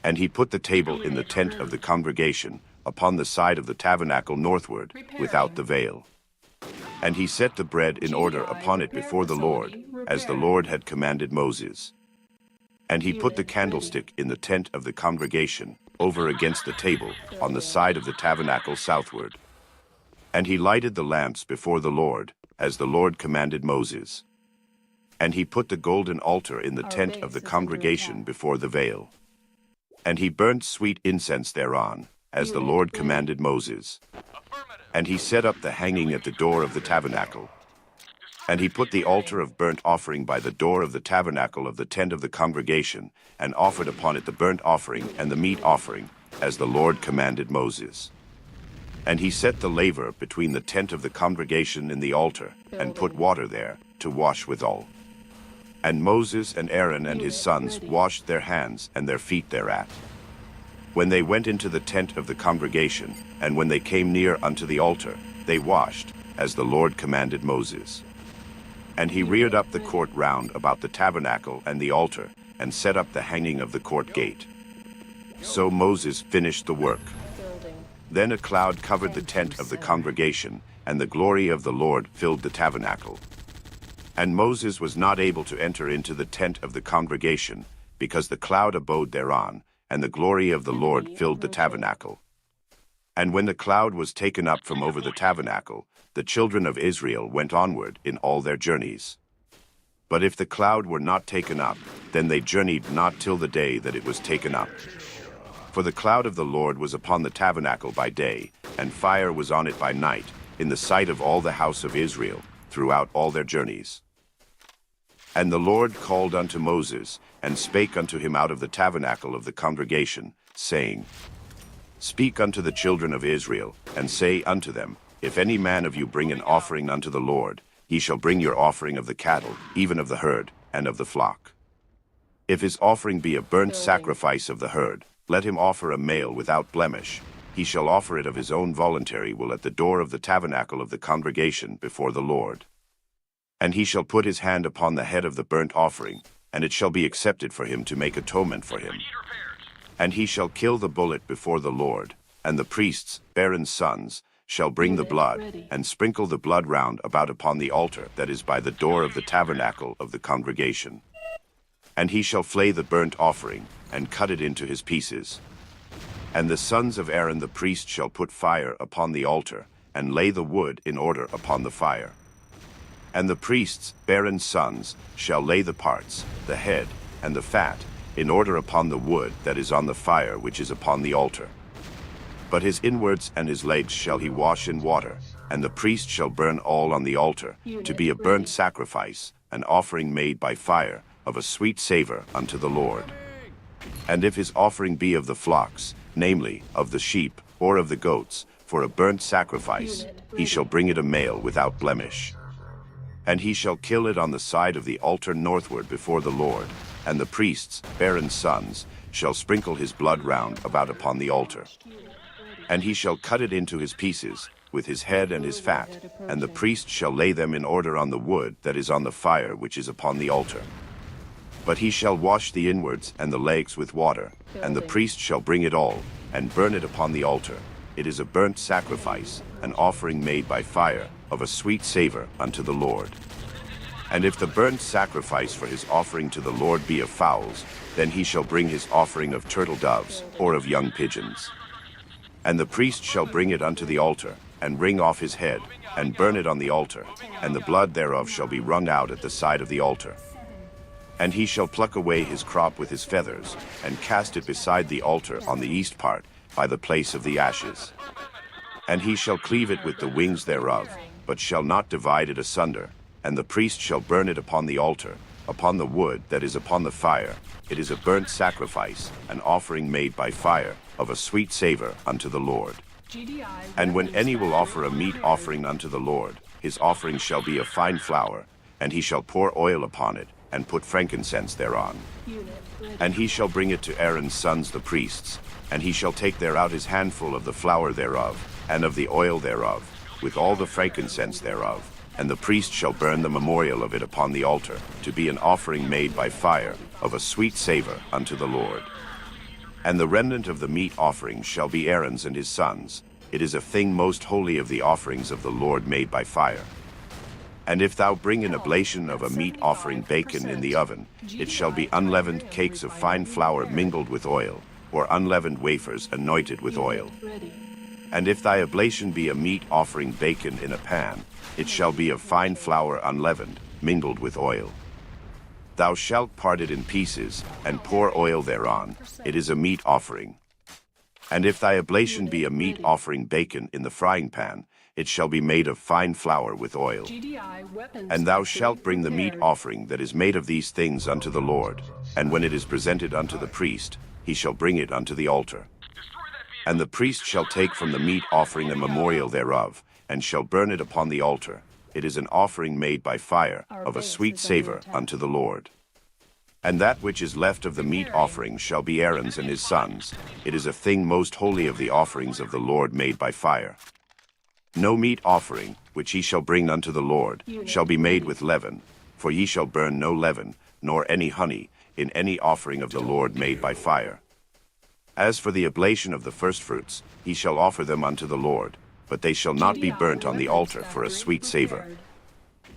And he put the table in the tent of the congregation, upon the side of the tabernacle northward, without the veil. And he set the bread in order upon it before the Lord, as the Lord had commanded Moses. And he put the candlestick in the tent of the congregation, over against the table, on the side of the tabernacle southward. And he lighted the lamps before the Lord, as the Lord commanded Moses. And he put the golden altar in the tent of the congregation before the veil. And he burnt sweet incense thereon, as the Lord commanded Moses. And he set up the hanging at the door of the tabernacle. And he put the altar of burnt offering by the door of the tabernacle of the tent of the congregation, and offered upon it the burnt offering and the meat offering, as the Lord commanded Moses. And he set the laver between the tent of the congregation and the altar, and put water there, to wash withal. And Moses and Aaron and his sons washed their hands and their feet thereat. When they went into the tent of the congregation, and when they came near unto the altar, they washed, as the Lord commanded Moses. And he reared up the court round about the tabernacle and the altar, and set up the hanging of the court gate. So Moses finished the work. Then a cloud covered the tent of the congregation, and the glory of the Lord filled the tabernacle. And Moses was not able to enter into the tent of the congregation, because the cloud abode thereon, and the glory of the Lord filled the tabernacle. And when the cloud was taken up from over the tabernacle, the children of Israel went onward in all their journeys. But if the cloud were not taken up, then they journeyed not till the day that it was taken up. For the cloud of the Lord was upon the tabernacle by day, and fire was on it by night, in the sight of all the house of Israel, throughout all their journeys. And the Lord called unto Moses, and spake unto him out of the tabernacle of the congregation, saying, Speak unto the children of Israel, and say unto them, If any man of you bring an offering unto the Lord, he shall bring your offering of the cattle, even of the herd, and of the flock. If his offering be a burnt sacrifice of the herd, let him offer a male without blemish. He shall offer it of his own voluntary will at the door of the tabernacle of the congregation before the Lord. And he shall put his hand upon the head of the burnt offering, and it shall be accepted for him to make atonement for him. And he shall kill the bullock before the Lord, and the priests, Aaron's sons, shall bring the blood, and sprinkle the blood round about upon the altar that is by the door of the tabernacle of the congregation. And he shall flay the burnt offering, and cut it into his pieces. And the sons of Aaron the priest shall put fire upon the altar, and lay the wood in order upon the fire. And the priests, Aaron's sons, shall lay the parts, the head, and the fat, in order upon the wood that is on the fire which is upon the altar. But his inwards and his legs shall he wash in water, and the priest shall burn all on the altar, to be a burnt sacrifice, an offering made by fire, of a sweet savor unto the Lord. And if his offering be of the flocks, namely, of the sheep, or of the goats, for a burnt sacrifice, he shall bring it a male without blemish. And he shall kill it on the side of the altar northward before the Lord, and the priests, Aaron's sons, shall sprinkle his blood round about upon the altar. And he shall cut it into his pieces, with his head and his fat, and the priest shall lay them in order on the wood that is on the fire which is upon the altar. But he shall wash the inwards and the legs with water, and the priest shall bring it all, and burn it upon the altar, it is a burnt sacrifice, an offering made by fire, of a sweet savor unto the Lord. And if the burnt sacrifice for his offering to the Lord be of fowls, then he shall bring his offering of turtle doves, or of young pigeons. And the priest shall bring it unto the altar, and wring off his head, and burn it on the altar, and the blood thereof shall be wrung out at the side of the altar. And he shall pluck away his crop with his feathers, and cast it beside the altar on the east part, by the place of the ashes. And he shall cleave it with the wings thereof, but shall not divide it asunder, and the priest shall burn it upon the altar, upon the wood that is upon the fire. It is a burnt sacrifice, an offering made by fire, of a sweet savor unto the Lord. And when any will offer a meat offering unto the Lord, his offering shall be of fine flour, and he shall pour oil upon it, and put frankincense thereon. And he shall bring it to Aaron's sons the priests, and he shall take thereout his handful of the flour thereof, and of the oil thereof, with all the frankincense thereof. And the priest shall burn the memorial of it upon the altar, to be an offering made by fire, of a sweet savor unto the Lord. And the remnant of the meat offering shall be Aaron's and his sons. It is a thing most holy of the offerings of the Lord made by fire. And if thou bring an oblation of a meat offering baken in the oven, it shall be unleavened cakes of fine flour mingled with oil, or unleavened wafers anointed with oil. And if thy oblation be a meat offering baken in a pan, it shall be of fine flour unleavened, mingled with oil. Thou shalt part it in pieces, and pour oil thereon. It is a meat offering. And if thy oblation be a meat offering baken in the frying pan, it shall be made of fine flour with oil. And thou shalt bring the meat offering that is made of these things unto the Lord, and when it is presented unto the priest, he shall bring it unto the altar. And the priest shall take from the meat offering a memorial thereof, and shall burn it upon the altar. It is an offering made by fire, of a sweet savor unto the Lord. And that which is left of the meat offering shall be Aaron's and his sons. It is a thing most holy of the offerings of the Lord made by fire. No meat offering, which ye shall bring unto the Lord, shall be made with leaven, for ye shall burn no leaven, nor any honey, in any offering of the Lord made by fire. As for the oblation of the firstfruits, he shall offer them unto the Lord, but they shall not be burnt on the altar for a sweet savor.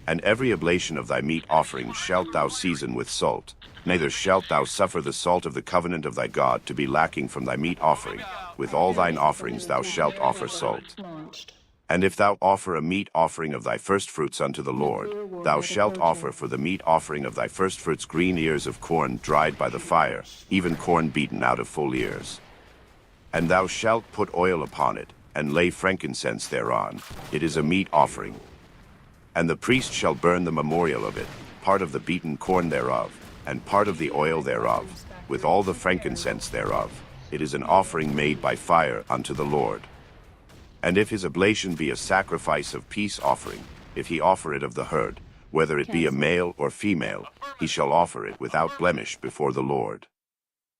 And every oblation of thy meat offering shalt thou season with salt, neither shalt thou suffer the salt of the covenant of thy God to be lacking from thy meat offering. With all thine offerings thou shalt offer salt. And if thou offer a meat offering of thy firstfruits unto the Lord, thou shalt offer for the meat offering of thy firstfruits green ears of corn dried by the fire, even corn beaten out of full ears. And thou shalt put oil upon it, and lay frankincense thereon. It is a meat offering. And the priest shall burn the memorial of it, part of the beaten corn thereof, and part of the oil thereof, with all the frankincense thereof. It is an offering made by fire unto the Lord. And if his oblation be a sacrifice of peace offering, if he offer it of the herd, whether it be a male or female, he shall offer it without blemish before the Lord.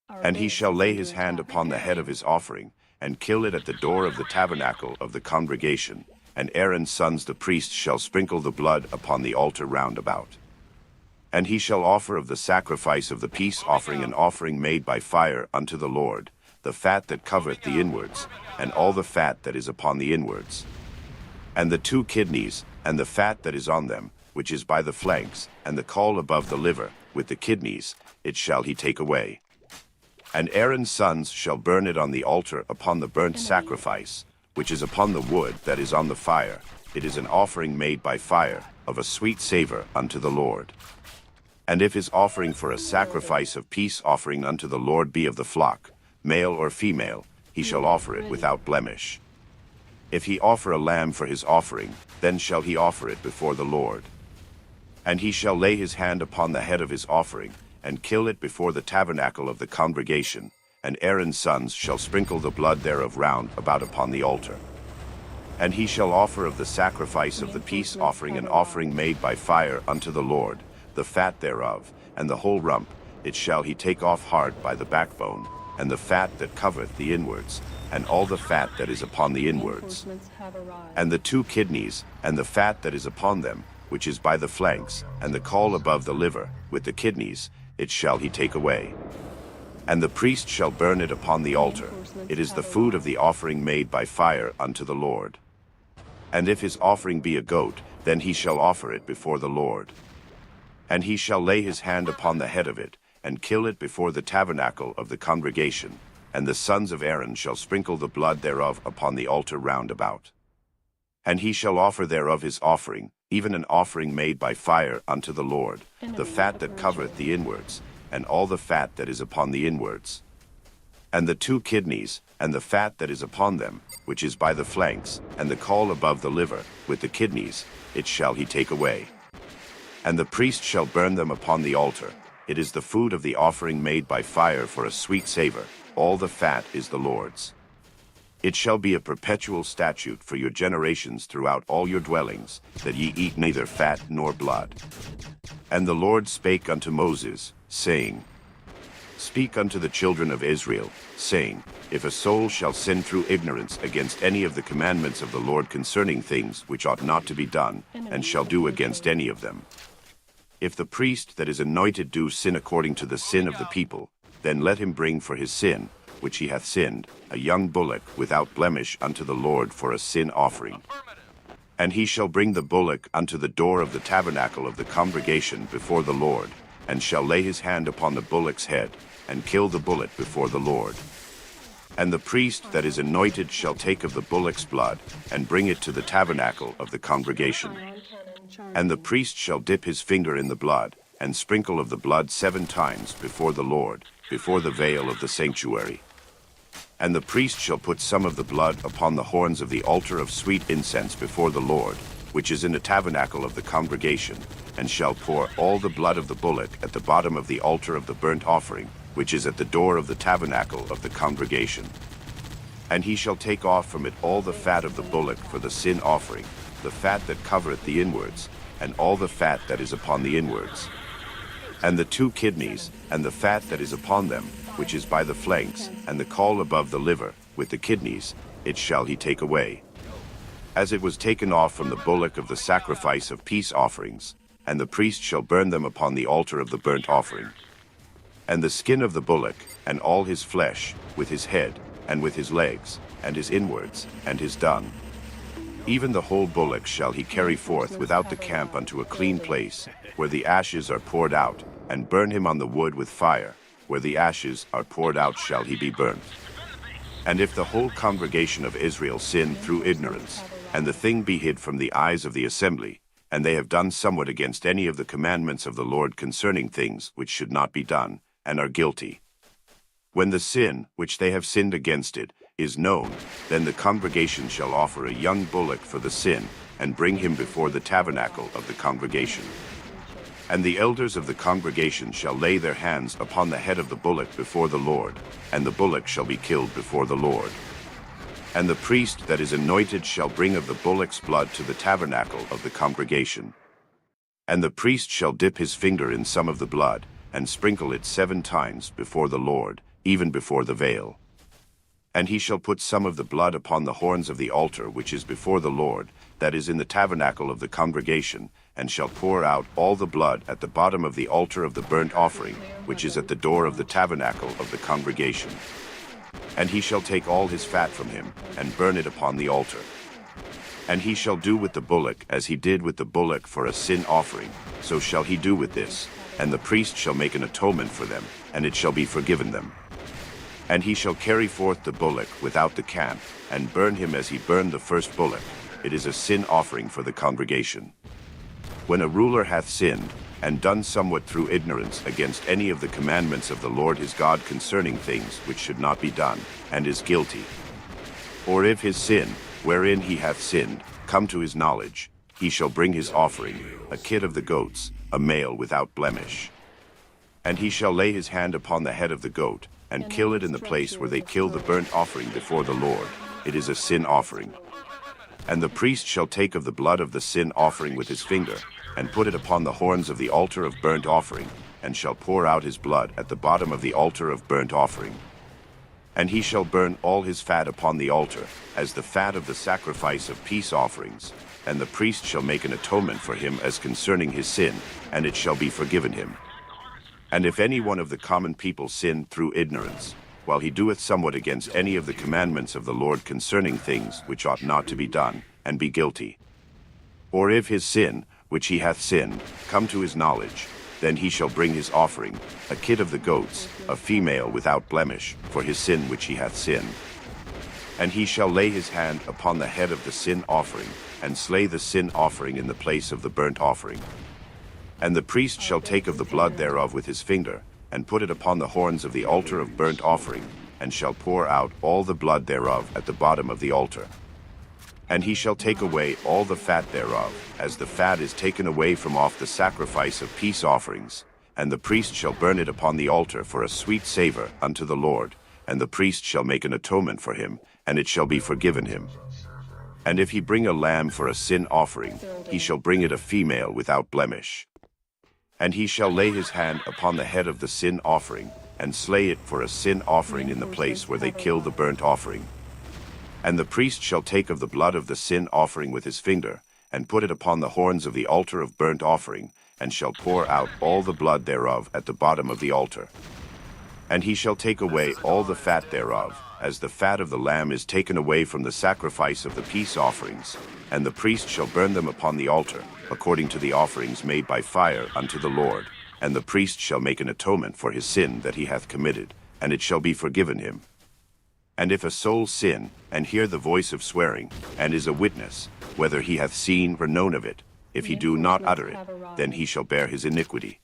And he shall lay his hand upon the head of his offering, and kill it at the door of the tabernacle of the congregation, and Aaron's sons the priests shall sprinkle the blood upon the altar round about. And he shall offer of the sacrifice of the peace offering an offering made by fire unto the Lord, the fat that covereth the inwards, and all the fat that is upon the inwards. And the 2 kidneys, and the fat that is on them, which is by the flanks, and the caul above the liver, with the kidneys, it shall he take away. And Aaron's sons shall burn it on the altar upon the burnt sacrifice, which is upon the wood that is on the fire. It is an offering made by fire, of a sweet savor unto the Lord. And if his offering for a sacrifice of peace offering unto the Lord be of the flock, male or female, he shall offer it without blemish. If he offer a lamb for his offering, then shall he offer it before the Lord. And he shall lay his hand upon the head of his offering, and kill it before the tabernacle of the congregation, and Aaron's sons shall sprinkle the blood thereof round about upon the altar. And he shall offer of the sacrifice of the peace offering an offering made by fire unto the Lord, the fat thereof, and the whole rump, it shall he take off hard by the backbone, and the fat that covereth the inwards, and all the fat that is upon the inwards. And the 2 kidneys, and the fat that is upon them, which is by the flanks, and the caul above the liver, with the kidneys, it shall he take away. And the priest shall burn it upon the altar. It is the food of the offering made by fire unto the Lord. And if his offering be a goat, then he shall offer it before the Lord. And he shall lay his hand upon the head of it, and kill it before the tabernacle of the congregation, and the sons of Aaron shall sprinkle the blood thereof upon the altar round about. And he shall offer thereof his offering, even an offering made by fire unto the Lord, the fat that covereth the inwards, and all the fat that is upon the inwards. And the 2 kidneys, and the fat that is upon them, which is by the flanks, and the caul above the liver, with the kidneys, it shall he take away. And the priest shall burn them upon the altar. It is the food of the offering made by fire for a sweet savor. All the fat is the Lord's. It shall be a perpetual statute for your generations throughout all your dwellings, that ye eat neither fat nor blood. And the Lord spake unto Moses, saying, Speak unto the children of Israel, saying, If a soul shall sin through ignorance against any of the commandments of the Lord concerning things which ought not to be done, and shall do against any of them. If the priest that is anointed do sin according to the sin of the people, then let him bring for his sin, which he hath sinned, a young bullock without blemish unto the Lord for a sin offering. And he shall bring the bullock unto the door of the tabernacle of the congregation before the Lord, and shall lay his hand upon the bullock's head, and kill the bullock before the Lord. And the priest that is anointed shall take of the bullock's blood, and bring it to the tabernacle of the congregation. And the priest shall dip his finger in the blood, and sprinkle of the blood 7 times before the Lord, before the veil of the sanctuary. And the priest shall put some of the blood upon the horns of the altar of sweet incense before the Lord, which is in the tabernacle of the congregation, and shall pour all the blood of the bullock at the bottom of the altar of the burnt offering, which is at the door of the tabernacle of the congregation. And he shall take off from it all the fat of the bullock for the sin offering, the fat that covereth the inwards, and all the fat that is upon the inwards. And the 2 kidneys, and the fat that is upon them, which is by the flanks, and the caul above the liver, with the kidneys, it shall he take away. As it was taken off from the bullock of the sacrifice of peace offerings, and the priest shall burn them upon the altar of the burnt offering. And the skin of the bullock, and all his flesh, with his head, and with his legs, and his inwards, and his dung. Even the whole bullock shall he carry forth without the camp unto a clean place, where the ashes are poured out, and burn him on the wood with fire. Where the ashes are poured out shall he be burnt. And if the whole congregation of Israel sin through ignorance, and the thing be hid from the eyes of the assembly, and they have done somewhat against any of the commandments of the Lord concerning things which should not be done, and are guilty. When the sin, which they have sinned against it, is known, then the congregation shall offer a young bullock for the sin, and bring him before the tabernacle of the congregation. And the elders of the congregation shall lay their hands upon the head of the bullock before the Lord, and the bullock shall be killed before the Lord. And the priest that is anointed shall bring of the bullock's blood to the tabernacle of the congregation. And the priest shall dip his finger in some of the blood, and sprinkle it 7 times before the Lord, even before the veil. And he shall put some of the blood upon the horns of the altar which is before the Lord, that is in the tabernacle of the congregation, and shall pour out all the blood at the bottom of the altar of the burnt offering, which is at the door of the tabernacle of the congregation. And he shall take all his fat from him, and burn it upon the altar. And he shall do with the bullock as he did with the bullock for a sin offering, so shall he do with this, and the priest shall make an atonement for them, and it shall be forgiven them. And he shall carry forth the bullock without the camp, and burn him as he burned the first bullock. It is a sin offering for the congregation. When a ruler hath sinned, and done somewhat through ignorance against any of the commandments of the Lord his God concerning things which should not be done, and is guilty, or if his sin, wherein he hath sinned, come to his knowledge, he shall bring his offering, a kid of the goats, a male without blemish. And he shall lay his hand upon the head of the goat, and kill it in the place where they kill the burnt offering before the Lord. It is a sin offering. And the priest shall take of the blood of the sin offering with his finger, and put it upon the horns of the altar of burnt offering, and shall pour out his blood at the bottom of the altar of burnt offering. And he shall burn all his fat upon the altar, as the fat of the sacrifice of peace offerings, and the priest shall make an atonement for him as concerning his sin, and it shall be forgiven him. And if any one of the common people sin through ignorance, while he doeth somewhat against any of the commandments of the Lord concerning things which ought not to be done, and be guilty, or if his sin, which he hath sinned, come to his knowledge, then he shall bring his offering, a kid of the goats, a female without blemish, for his sin which he hath sinned. And he shall lay his hand upon the head of the sin offering, and slay the sin offering in the place of the burnt offering. And the priest shall take of the blood thereof with his finger, and put it upon the horns of the altar of burnt offering, and shall pour out all the blood thereof at the bottom of the altar. And he shall take away all the fat thereof, as the fat is taken away from off the sacrifice of peace offerings. And the priest shall burn it upon the altar for a sweet savor unto the Lord, and the priest shall make an atonement for him, and it shall be forgiven him. And if he bring a lamb for a sin offering, he shall bring it a female without blemish. And he shall lay his hand upon the head of the sin offering, and slay it for a sin offering in the place where they kill the burnt offering. And the priest shall take of the blood of the sin offering with his finger, and put it upon the horns of the altar of burnt offering, and shall pour out all the blood thereof at the bottom of the altar. And he shall take away all the fat thereof, as the fat of the lamb is taken away from the sacrifice of the peace offerings, and the priest shall burn them upon the altar, according to the offerings made by fire unto the Lord. And the priest shall make an atonement for his sin that he hath committed, and it shall be forgiven him. And if a soul sin, and hear the voice of swearing, and is a witness, whether he hath seen or known of it, if he do not utter it, then he shall bear his iniquity.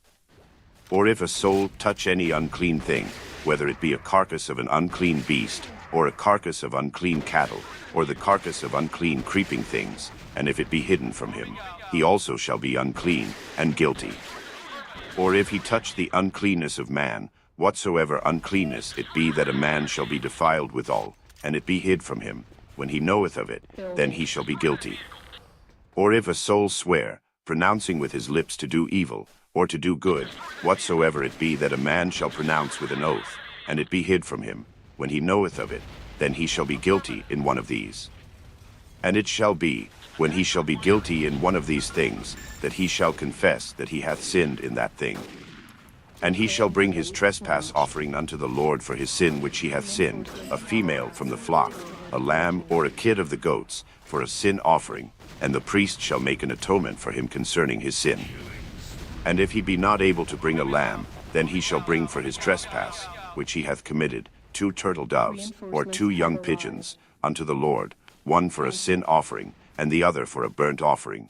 Or if a soul touch any unclean thing, whether it be a carcass of an unclean beast, or a carcass of unclean cattle, or the carcass of unclean creeping things, and if it be hidden from him, he also shall be unclean and guilty. Or if he touch the uncleanness of man, whatsoever uncleanness it be that a man shall be defiled withal, and it be hid from him, when he knoweth of it, then he shall be guilty. Or if a soul swear, pronouncing with his lips to do evil, or to do good, whatsoever it be that a man shall pronounce with an oath, and it be hid from him, when he knoweth of it, then he shall be guilty in one of these. And it shall be, when he shall be guilty in one of these things, that he shall confess that he hath sinned in that thing. And he shall bring his trespass offering unto the Lord for his sin which he hath sinned, a female from the flock, a lamb or a kid of the goats, for a sin offering, and the priest shall make an atonement for him concerning his sin. And if he be not able to bring a lamb, then he shall bring for his trespass, which he hath committed, 2 turtle doves, or 2 young pigeons, unto the Lord, one for a sin offering, and the other for a burnt offering.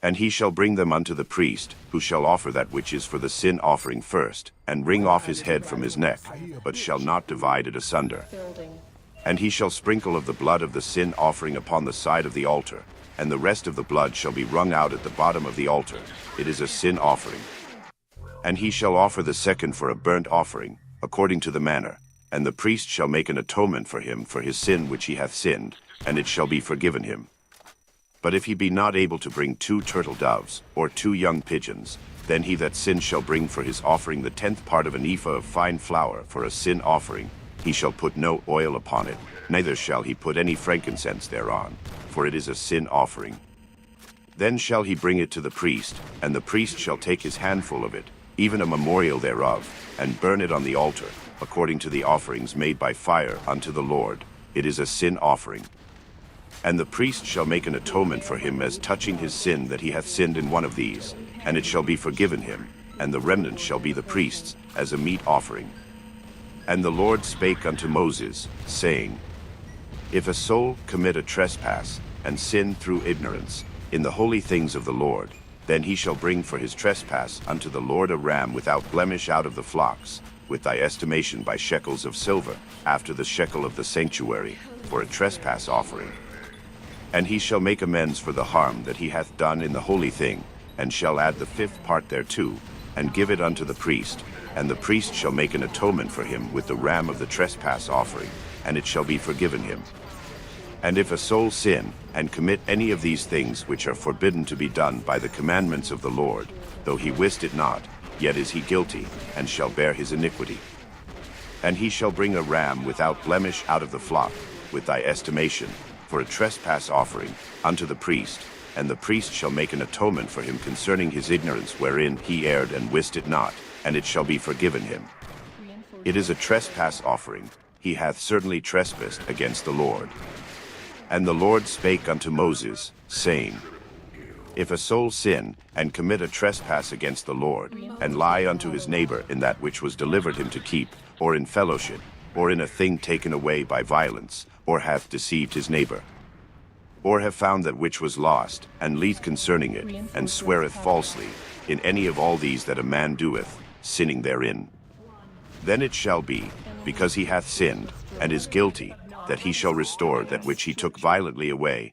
And he shall bring them unto the priest, who shall offer that which is for the sin offering first, and wring off his head from his neck, but shall not divide it asunder. And he shall sprinkle of the blood of the sin offering upon the side of the altar, and the rest of the blood shall be wrung out at the bottom of the altar. It is a sin offering. And he shall offer the second for a burnt offering, according to the manner, and the priest shall make an atonement for him for his sin which he hath sinned, and it shall be forgiven him. But if he be not able to bring 2 turtle doves, or 2 young pigeons, then he that sinned shall bring for his offering the 10th part of an ephah of fine flour for a sin offering. He shall put no oil upon it, neither shall he put any frankincense thereon, for it is a sin offering. Then shall he bring it to the priest, and the priest shall take his handful of it, even a memorial thereof, and burn it on the altar, according to the offerings made by fire unto the Lord. It is a sin offering. And the priest shall make an atonement for him as touching his sin that he hath sinned in one of these, and it shall be forgiven him, and the remnant shall be the priest's, as a meat offering. And the Lord spake unto Moses, saying, If a soul commit a trespass, and sin through ignorance, in the holy things of the Lord, then he shall bring for his trespass unto the Lord a ram without blemish out of the flocks, with thy estimation by shekels of silver, after the shekel of the sanctuary, for a trespass offering. And he shall make amends for the harm that he hath done in the holy thing, and shall add the 5th part thereto, and give it unto the priest, and the priest shall make an atonement for him with the ram of the trespass offering, and it shall be forgiven him. And if a soul sin, and commit any of these things which are forbidden to be done by the commandments of the Lord, though he wist it not, yet is he guilty, and shall bear his iniquity. And he shall bring a ram without blemish out of the flock, with thy estimation, for a trespass offering, unto the priest, and the priest shall make an atonement for him concerning his ignorance wherein he erred and wist it not, and it shall be forgiven him. It is a trespass offering, he hath certainly trespassed against the Lord. And the Lord spake unto Moses, saying, If a soul sin, and commit a trespass against the Lord, and lie unto his neighbor in that which was delivered him to keep, or in fellowship, or in a thing taken away by violence, or hath deceived his neighbor, or have found that which was lost, and lieth concerning it, and sweareth falsely, in any of all these that a man doeth, sinning therein. Then it shall be, because he hath sinned, and is guilty, that he shall restore that which he took violently away,